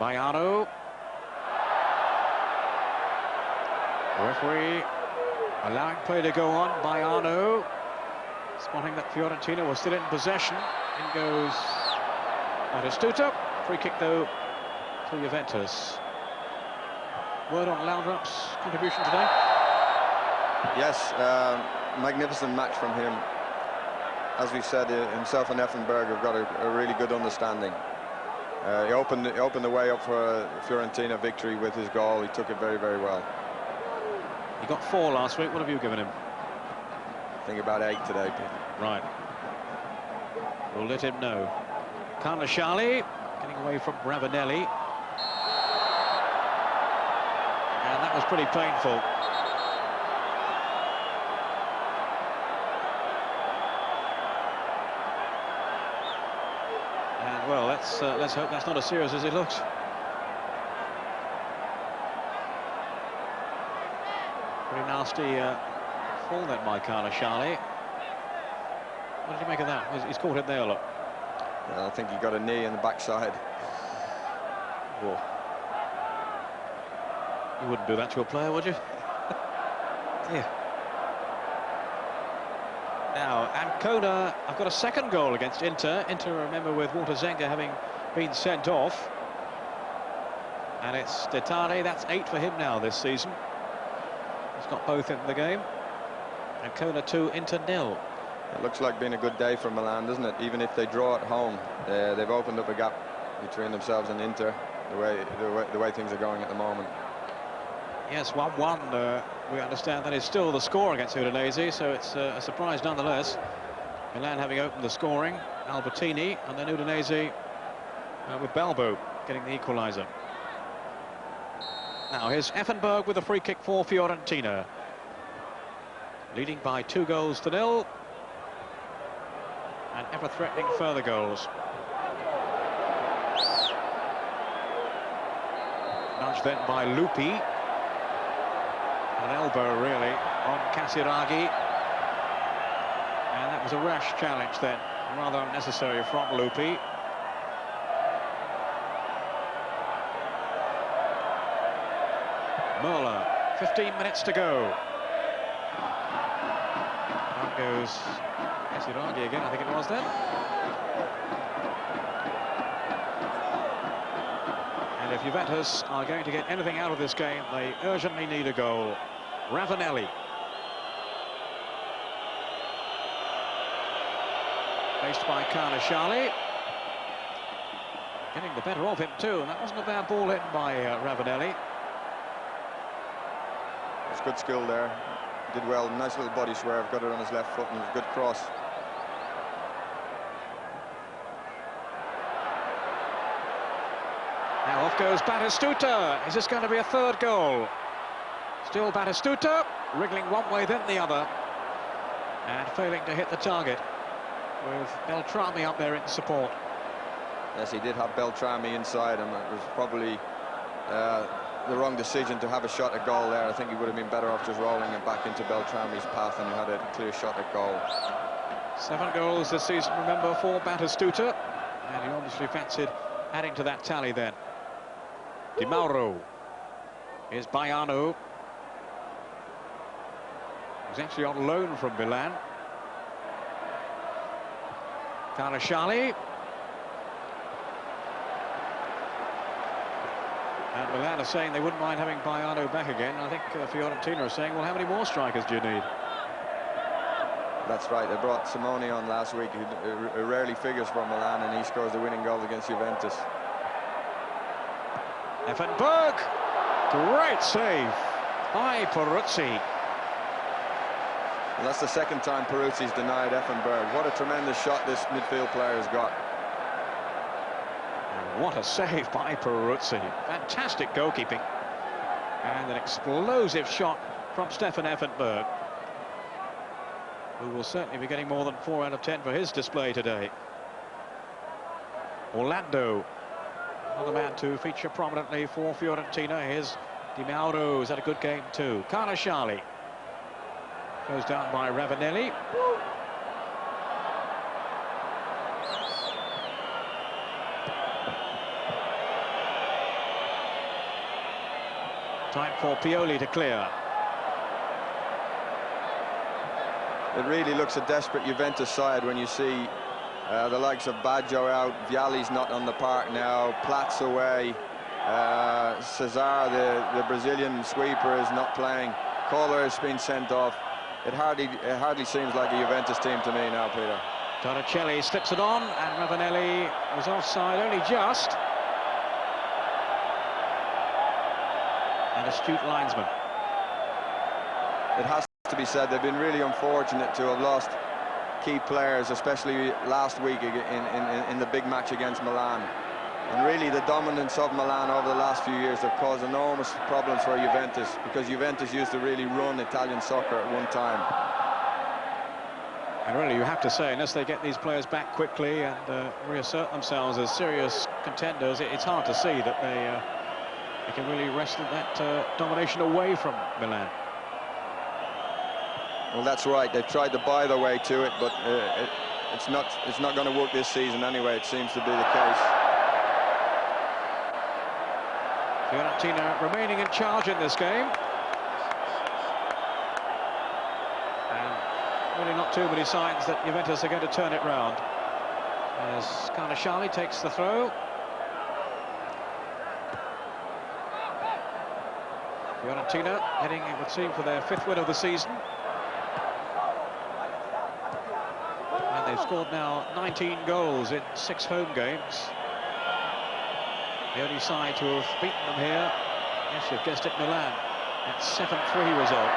Baiano. Referee allowing play to go on. Baiano spotting that Fiorentina was still in possession. In goes Batistuta. Free kick though to Juventus. Word on Laudrup's contribution today? Yes, magnificent match from him. As we've said, himself and Effenberg have got a really good understanding. He opened the way up for a Fiorentina victory with his goal. He took it very, very well. He got 4 last week. What have you given him? I think about 8 today, Peter. Right. We'll let him know. Carlasciali getting away from Ravanelli. And that was pretty painful. And well, let's hope that's not as serious as it looks. Pretty nasty fall then by Carlasciali. What did you make of that? He's caught it there, look. I think he got a knee in the backside. Whoa. You wouldn't do that to a player, would you? Yeah. Now, Ancona, I've got a second goal against Inter. Inter, remember, with Walter Zenga having been sent off. And it's Detare, that's 8 for him now this season. He's got both in the game. Ancona 2, Inter 0. It looks like being a good day for Milan, doesn't it? Even if they draw at home, they've opened up a gap between themselves and Inter, the way things are going at the moment. Yes, 1-1. We understand that is still the score against Udinese, so it's a surprise nonetheless. Milan having opened the scoring, Albertini, and then Udinese with Balbo getting the equaliser. Now here's Effenberg with a free kick for Fiorentina, leading by 2-0, and ever threatening further goals. Nudged then by Lupi. An elbow really on Casiraghi, and that was a rash challenge then, rather unnecessary from Lupi. Muller, 15 minutes to go. Down goes Casiraghi again, I think it was then. And if Juventus are going to get anything out of this game, they urgently need a goal. Ravanelli. Faced by Carnashali. Getting the better of him too, and that wasn't a bad ball in by Ravanelli. It's good skill there. Did well, nice little body swerve, got it on his left foot, and it was a good cross. Now off goes Batistuta. Is this going to be a third goal? Still Batistuta, wriggling one way then the other, and failing to hit the target, with Beltrami up there in support. Yes, he did have Beltrami inside, and it was probably the wrong decision to have a shot at goal there. I think he would have been better off just rolling it back into Beltrami's path, and he had a clear shot at goal. 7 goals this season, remember, for Batistuta, and he obviously fancied adding to that tally then. Di Mauro. Here's Baiano. He's actually on loan from Milan. Carnashali. And Milan are saying they wouldn't mind having Baiano back again. I think Fiorentina are saying, well, how many more strikers do you need? That's right, they brought Simone on last week, who rarely figures for Milan, and he scores the winning goal against Juventus. Effenberg, great save by Peruzzi. And that's the second time Peruzzi's denied Effenberg. What a tremendous shot this midfield player has got. And what a save by Peruzzi. Fantastic goalkeeping. And an explosive shot from Stefan Effenberg, who will certainly be getting more than 4 out of 10 for his display today. Orlando, another man to feature prominently for Fiorentina. Here's Di Mauro, who's had a good game too. Carnashali goes down by Ravanelli. Time for Pioli to clear. It really looks a desperate Juventus side when you see the likes of Baggio out, Vialli's not on the park now, Platz away, Cesar, the Brazilian sweeper, is not playing, Kohler has been sent off. It hardly seems like a Juventus team to me now, Peter. Torricelli slips it on, and Ravanelli was offside only just. An astute linesman. It has to be said, they've been really unfortunate to have lost key players, especially last week in the big match against Milan. And really the dominance of Milan over the last few years have caused enormous problems for Juventus, because Juventus used to really run Italian soccer at one time. And really, you have to say, unless they get these players back quickly and reassert themselves as serious contenders, it's hard to see that they can really wrest that domination away from Milan. Well, that's right. They've tried to buy their way to it, but it's not going to work this season anyway. It seems to be the case. Fiorentina remaining in charge in this game. And really not too many signs that Juventus are going to turn it round. As Carnashali takes the throw. Fiorentina heading, it would seem, for their 5th win of the season. And they've scored now 19 goals in 6 home games. The only side to have beaten them here, yes, you've guessed it, Milan. That 7-3 result.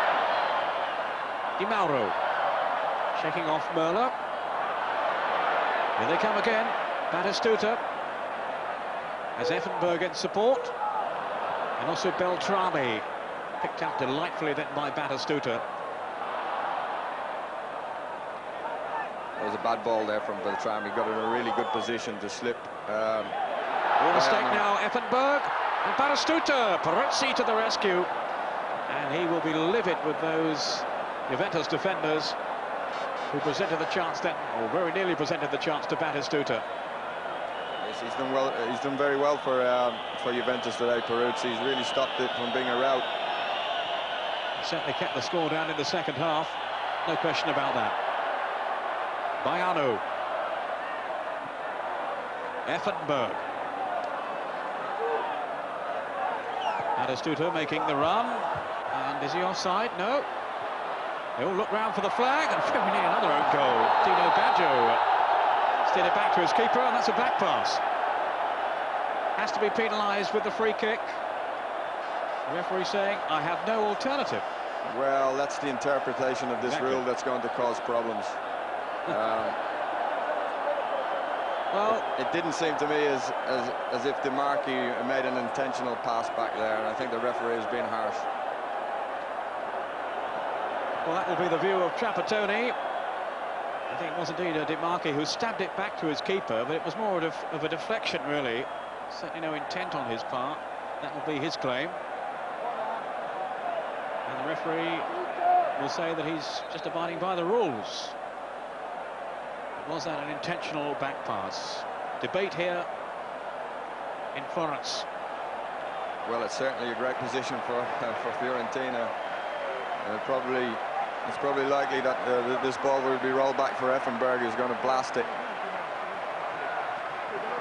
Di Mauro shaking off Merla. Here they come again. Batistuta. As Effenberg in support. And also Beltrami. Picked out delightfully then by Batistuta. That was a bad ball there from Beltrami. Got in a really good position to slip. Mistake now, Effenberg. And Batistuta. Peruzzi to the rescue. And he will be livid with those Juventus defenders who presented the chance then, or very nearly presented the chance to Batistuta. Yes, he's done well. He's done very well for Juventus today, Peruzzi. He's really stopped it from being a rout. He certainly kept the score down in the second half. No question about that. Baiano. Batistuta making the run. And is he offside? No. They all look round for the flag, and we need another own goal. Dino Baggio steered it back to his keeper, and that's a back pass. Has to be penalised with the free kick. The referee saying, I have no alternative. Well, that's the interpretation of this rule that's going to cause problems. Well, it didn't seem to me as if the marquee made an intentional pass back there, and I think the referee has been harsh. Well, that will be the view of Trapattoni. I think it was indeed Di Marchi who stabbed it back to his keeper, but it was more of a deflection, really. Certainly no intent on his part. That will be his claim. And the referee will say that he's just abiding by the rules. Was that an intentional back pass? Debate here in Florence. Well, it's certainly a great position for Fiorentina. It's probably likely that this ball will be rolled back for Effenberg, who's going to blast it.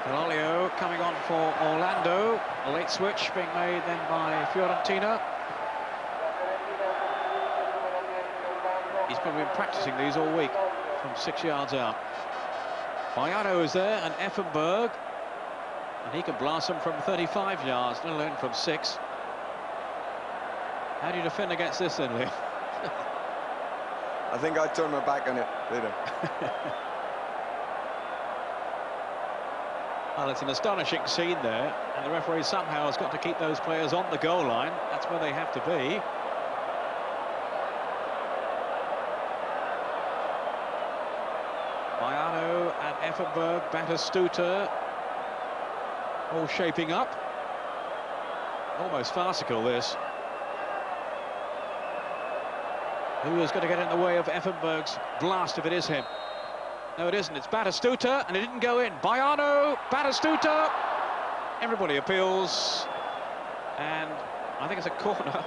Olio coming on for Orlando. A late switch being made then by Fiorentina. He's probably been practicing these all week from 6 yards out. Baiano is there, and Effenberg, and he can blast them from 35 yards, let alone from 6. How do you defend against this then, Lee? I think I'd turn my back on it, Peter. Well, it's an astonishing scene there, and the referee somehow has got to keep those players on the goal line. That's where they have to be. Baiano and Effenberg, Batistuta, all shaping up. Almost farcical, this. Who is going to get in the way of Effenberg's blast if it is him? No, it isn't. It's Batistuta, and it didn't go in. Baiano, Batistuta. Everybody appeals, and I think it's a corner.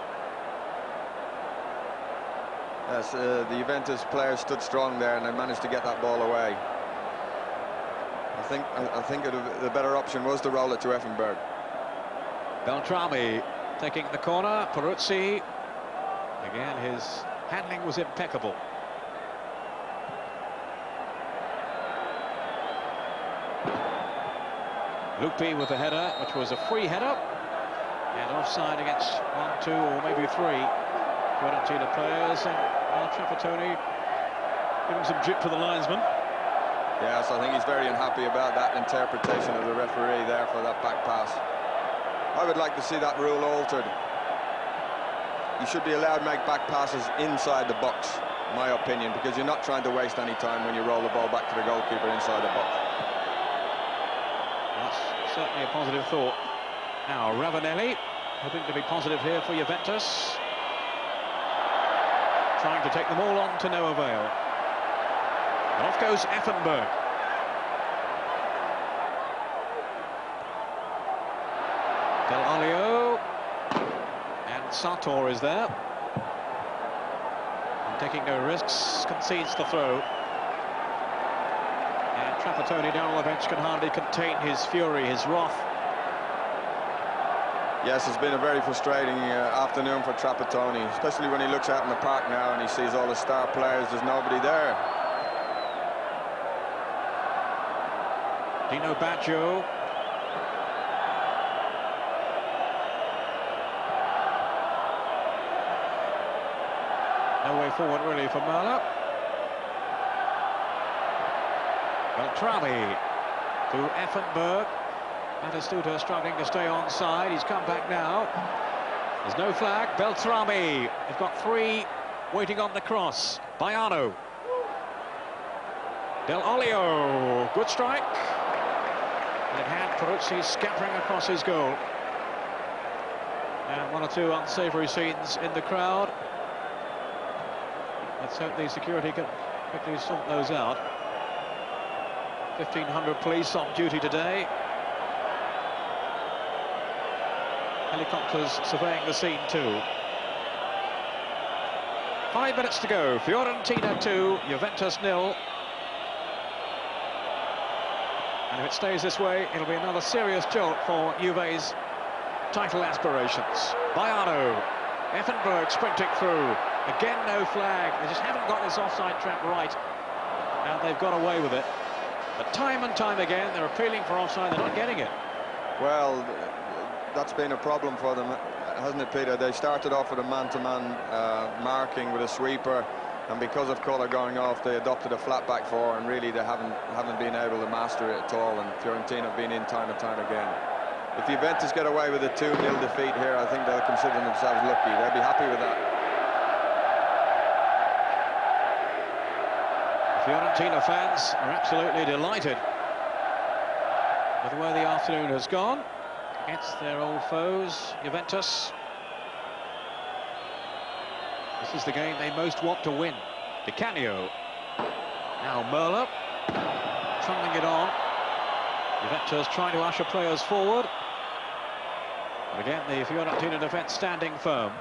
Yes, the Juventus players stood strong there, and they managed to get that ball away. I think the better option was to roll it to Effenberg. Beltrami taking the corner. Peruzzi. Again, his handling was impeccable. Lupi with the header, which was a free header, and offside against 1, 2, or maybe 3 Fiorentina players, and Trapattoni giving some jip to the linesman. Yes, I think he's very unhappy about that interpretation of the referee there for that back pass. I would like to see that rule altered. You should be allowed to make back passes inside the box, in my opinion, because you're not trying to waste any time when you roll the ball back to the goalkeeper inside the box. That's certainly a positive thought. Now, Ravanelli, hoping to be positive here for Juventus. Trying to take them all on to no avail. And off goes Effenberg. Del Olio. And Sartor is there. And taking no risks, concedes the throw. And Trapattoni down on the bench can hardly contain his fury, his wrath. Yes, it's been a very frustrating afternoon for Trapattoni, especially when he looks out in the park now and he sees all the star players. There's nobody there. Dino Baggio. No way forward really for Merla. Beltrami to Effenberg. Batistuta struggling to stay onside. He's come back now. There's no flag. Beltrami. They've got 3 waiting on the cross. Baiano. Del Olio. Good strike. And it had Peruzzi scattering across his goal. And 1 or 2 unsavoury scenes in the crowd. Let's hope the security can quickly sort those out. 1,500 police on duty today. Helicopters surveying the scene too. 5 minutes to go. Fiorentina 2, Juventus 0. And if it stays this way, it'll be another serious jolt for Juve's title aspirations. Baiano, Effenberg sprinting through. Again, no flag. They just haven't got this offside trap right, and they've got away with it. But time and time again, they're appealing for offside. They're not getting it. Well, that's been a problem for them, hasn't it, Peter? They started off with a man-to-man marking with a sweeper, and because of colour going off, they adopted a flat back four, and really they haven't been able to master it at all. And Fiorentina have been in time and time again. If Juventus get away with a 2-0 defeat here, I think they'll consider themselves lucky. They'll be happy with that. Fiorentina fans are absolutely delighted with the way the afternoon has gone against their old foes, Juventus. This is the game they most want to win. Di Canio. Now Merla, trundling it on. Juventus trying to usher players forward. But again, the Fiorentina defence standing firm.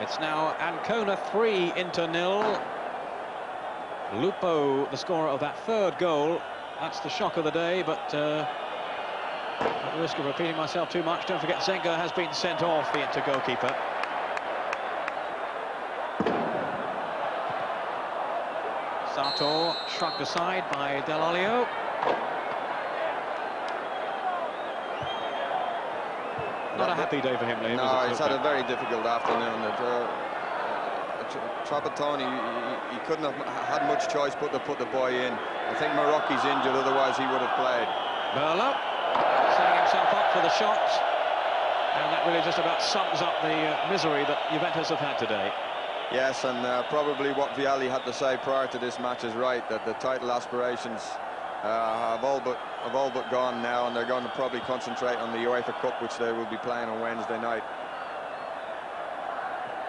It's now Ancona 3, Inter 0. Lupo, the scorer of that third goal. That's the shock of the day, but at the risk of repeating myself too much, don't forget Zenga has been sent off, the Inter goalkeeper. Sato shrugged aside by Dell'Olio. Not a happy day for him, Liam. No, he's had a very difficult afternoon. Trapattoni, he couldn't have had much choice but to put the boy in. I think Marocchi's injured, otherwise he would have played. Merla setting himself up for the shot, and that really just about sums up the misery that Juventus have had today. Yes, and probably what Vialli had to say prior to this match is right, that the title aspirations have all but gone now, and they're going to probably concentrate on the UEFA Cup, which they will be playing on Wednesday night.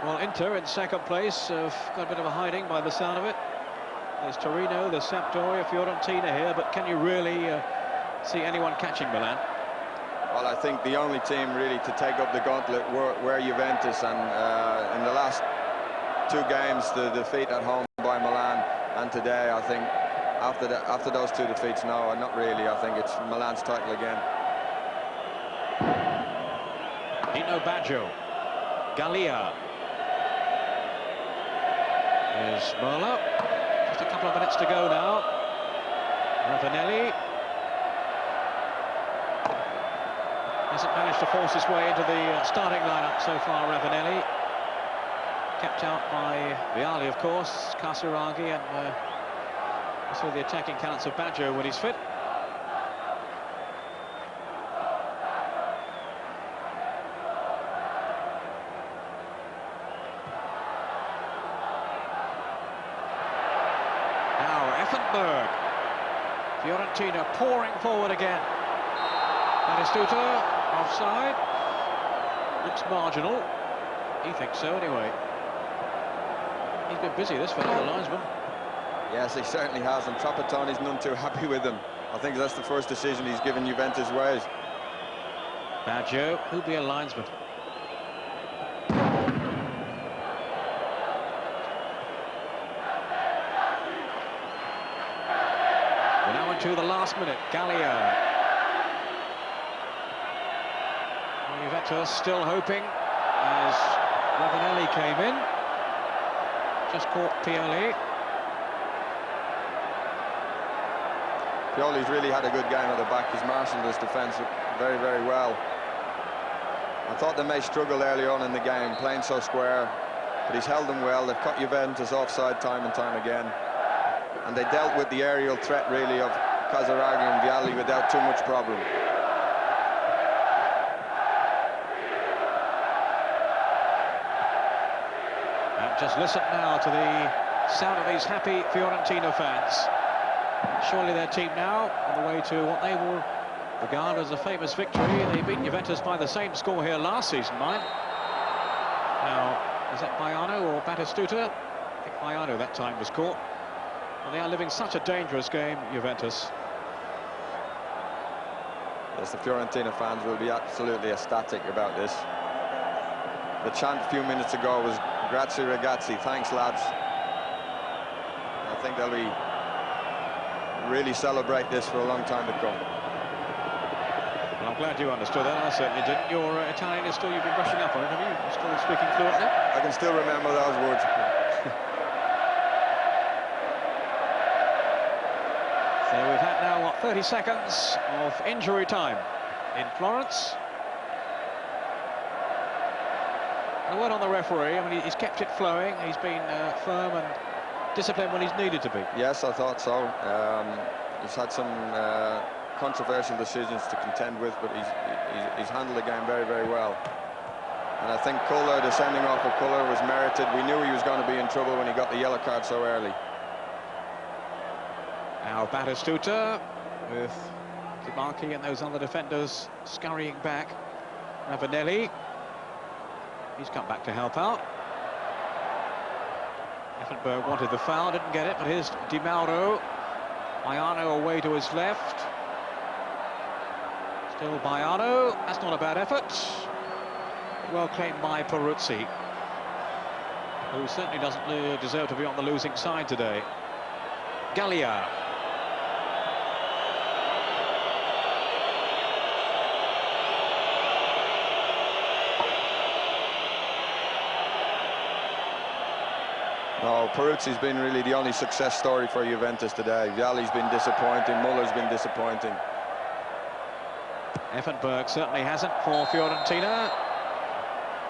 Well, Inter in second place have got a bit of a hiding by the sound of it. There's Torino, there's Sampdoria, Fiorentina here, but can you really see anyone catching Milan? Well, I think the only team really to take up the gauntlet were Juventus, and in the last two games, the defeat at home by Milan, and today, I think after those two defeats, no, not really. I think it's Milan's title again. Nino Baggio, Gallia. Here's Merla. Just a couple of minutes to go now. Ravanelli hasn't managed to force his way into the starting lineup so far, Ravanelli. Kept out by Vialli, of course, Casiraghi, and also the attacking counts of Baggio when he's fit. Effenberg. Fiorentina pouring forward again. Batistuta offside. Looks marginal. He thinks so anyway. He's been busy, this fellow, the linesman. Yes, he certainly has, and Trapattoni's none too happy with him. I think that's the first decision he's given Juventus ways. Baggio, who'll be a linesman? To the last minute, Gallia. Juventus still hoping as Ravanelli came in. Just caught Pioli. Pioli's really had a good game at the back. He's marshalled his defence very, very well. I thought they may struggle early on in the game, playing so square, but he's held them well. They've cut Juventus offside time and time again. And they dealt with the aerial threat, really, of Casiraghi and Vialli without too much problem. And just listen now to the sound of these happy Fiorentina fans. Surely their team now on the way to what they will regard as a famous victory. They beat Juventus by the same score here last season, mind. Now, is that Baiano or Batistuta? I think Baiano that time was caught. Well, they are living such a dangerous game, Juventus. Yes, the Fiorentina fans will be absolutely ecstatic about this. The chant a few minutes ago was "Grazie ragazzi," thanks lads. I think they'll be really celebrate this for a long time to come. Well, I'm glad you understood that. I certainly didn't. Your Italian is still, you've been brushing up on it, have you? You're still speaking fluently? I can still remember those words. So we've had now, what, 30 seconds of injury time in Florence. A word on the referee. I mean, he's kept it flowing. He's been firm and disciplined when he's needed to be. Yes, I thought so. He's had some controversial decisions to contend with, but he's handled the game very, very well. And I think Culler, the sending off of Culler was merited. We knew he was going to be in trouble when he got the yellow card so early. Now Battistuta with Dimarchi and those other defenders scurrying back. Ravanelli, he's come back to help out. Effenberg wanted the foul, didn't get it, but here's Di Mauro. Baiano away to his left. Still Baiano, that's not a bad effort. Well claimed by Peruzzi, who certainly doesn't deserve to be on the losing side today. Gallia. No, Peruzzi's been really the only success story for Juventus today. Vialli's been disappointing, Muller's been disappointing. Effenberg certainly hasn't for Fiorentina.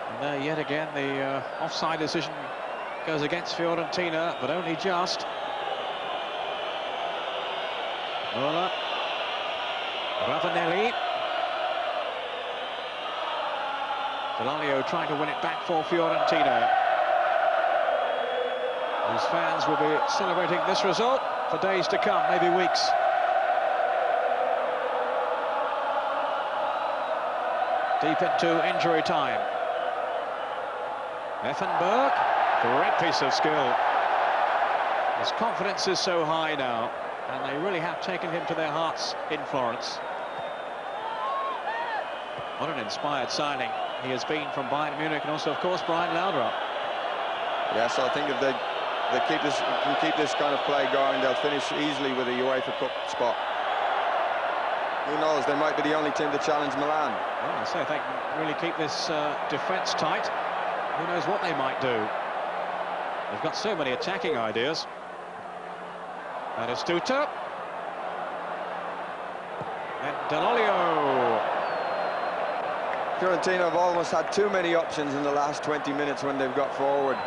And there yet again the offside decision goes against Fiorentina, but only just. Muller. Ravanelli. Delalio trying to win it back for Fiorentina, whose fans will be celebrating this result for days to come, maybe weeks. Deep into injury time. Effenberg, great piece of skill. His confidence is so high now, and they really have taken him to their hearts in Florence. What an inspired signing he has been from Bayern Munich, and also, of course, Brian Laudrup. Yes, I think if they can keep this kind of play going, they'll finish easily with a UEFA Cup spot. Who knows, they might be the only team to challenge Milan. Well, I say if they can really keep this defence tight, who knows what they might do. They've got so many attacking ideas. Battistuta. And Delalio. Fiorentina have almost had too many options in the last 20 minutes when they've got forward.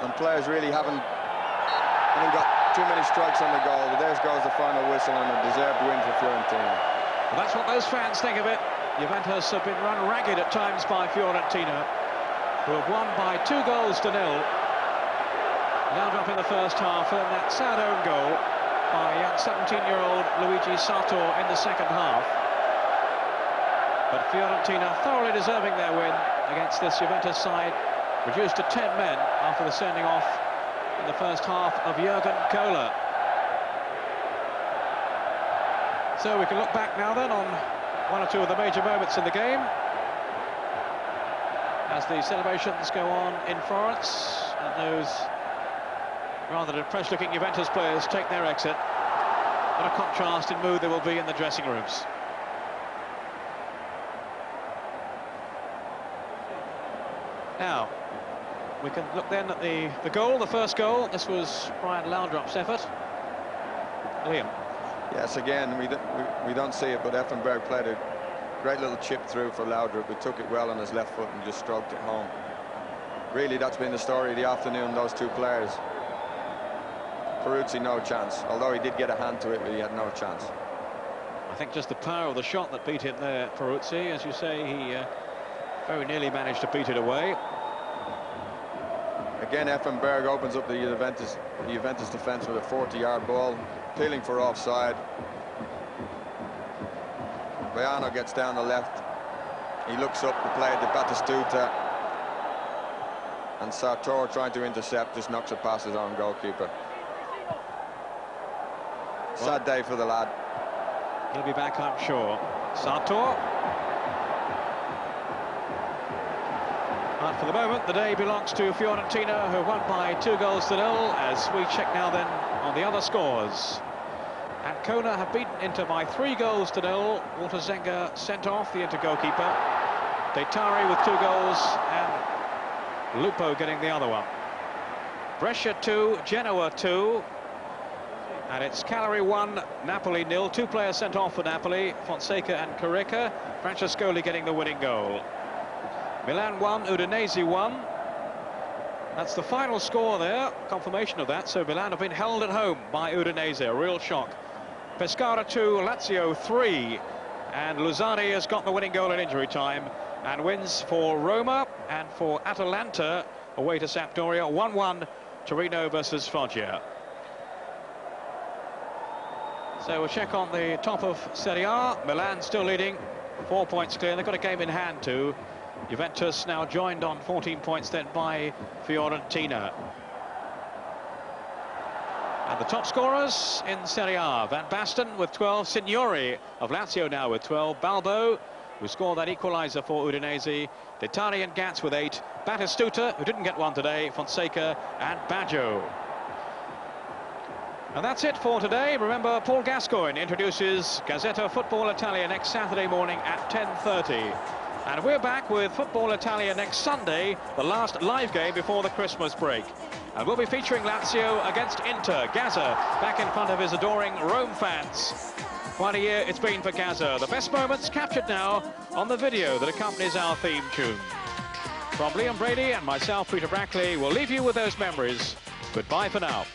And players really haven't got too many strikes on the goal. But there goes the final whistle, and a deserved win for Fiorentina. Well, that's what those fans think of it. Juventus have been run ragged at times by Fiorentina, who have won by 2 goals to 0. Laudrup in the first half, and that sad own goal by young 17-year-old Luigi Sato in the second half. But Fiorentina thoroughly deserving their win against this Juventus side, reduced to 10 men after the sending off in the first half of Jurgen Kohler. So we can look back now then on one or two of the major moments in the game as the celebrations go on in Florence, and those rather depressed-looking Juventus players take their exit. What a contrast in mood there will be in the dressing rooms. Now, we can look then at the goal, the first goal. This was Brian Laudrup's effort. Liam. Yes, again, we don't see it, but Effenberg played a great little chip through for Laudrup, who took it well on his left foot and just stroked it home. Really, that's been the story of the afternoon, those two players. Peruzzi, no chance. Although he did get a hand to it, but he had no chance. I think just the power of the shot that beat him there, Peruzzi. As you say, he very nearly managed to beat it away. Again, Effenberg opens up the Juventus defence with a 40-yard ball, appealing for offside. Baiano gets down the left. He looks up and played to Battistuta. And Sartor, trying to intercept, just knocks it past his own goalkeeper. Sad day for the lad. He'll be back, I'm sure. Sartor. But for the moment, the day belongs to Fiorentina, who won by 2 goals to 0, as we check now then on the other scores. And Kona have beaten Inter by 3-0. Walter Zenga sent off, the Inter goalkeeper. Detari with 2 goals, and Lupo getting the other one. Brescia 2, Genoa 2. And it's Cagliari 1, Napoli 0. 2 players sent off for Napoli, Fonseca and Carica. Francescoli getting the winning goal. Milan 1, Udinese 1. That's the final score there, confirmation of that. So Milan have been held at home by Udinese, a real shock. Pescara 2, Lazio 3. And Luzzari has got the winning goal in injury time and wins for Roma and for Atalanta away to Sampdoria. 1-1, Torino versus Foggia. So we'll check on the top of Serie A. Milan still leading, 4 points clear. They've got a game in hand too. Juventus now joined on 14 points then by Fiorentina. And the top scorers in Serie A: Van Basten with 12, Signori of Lazio now with 12, Balbo, who scored that equaliser for Udinese, Detari and Gats with 8, Batistuta, who didn't get one today, Fonseca and Baggio. And that's it for today. Remember, Paul Gascoigne introduces Gazzetta Football Italia next Saturday morning at 10:30. And we're back with Football Italia next Sunday, the last live game before the Christmas break. And we'll be featuring Lazio against Inter. Gazza back in front of his adoring Rome fans. Quite a year it's been for Gazza. The best moments captured now on the video that accompanies our theme tune. From Liam Brady and myself, Peter Brackley, we'll leave you with those memories. Goodbye for now.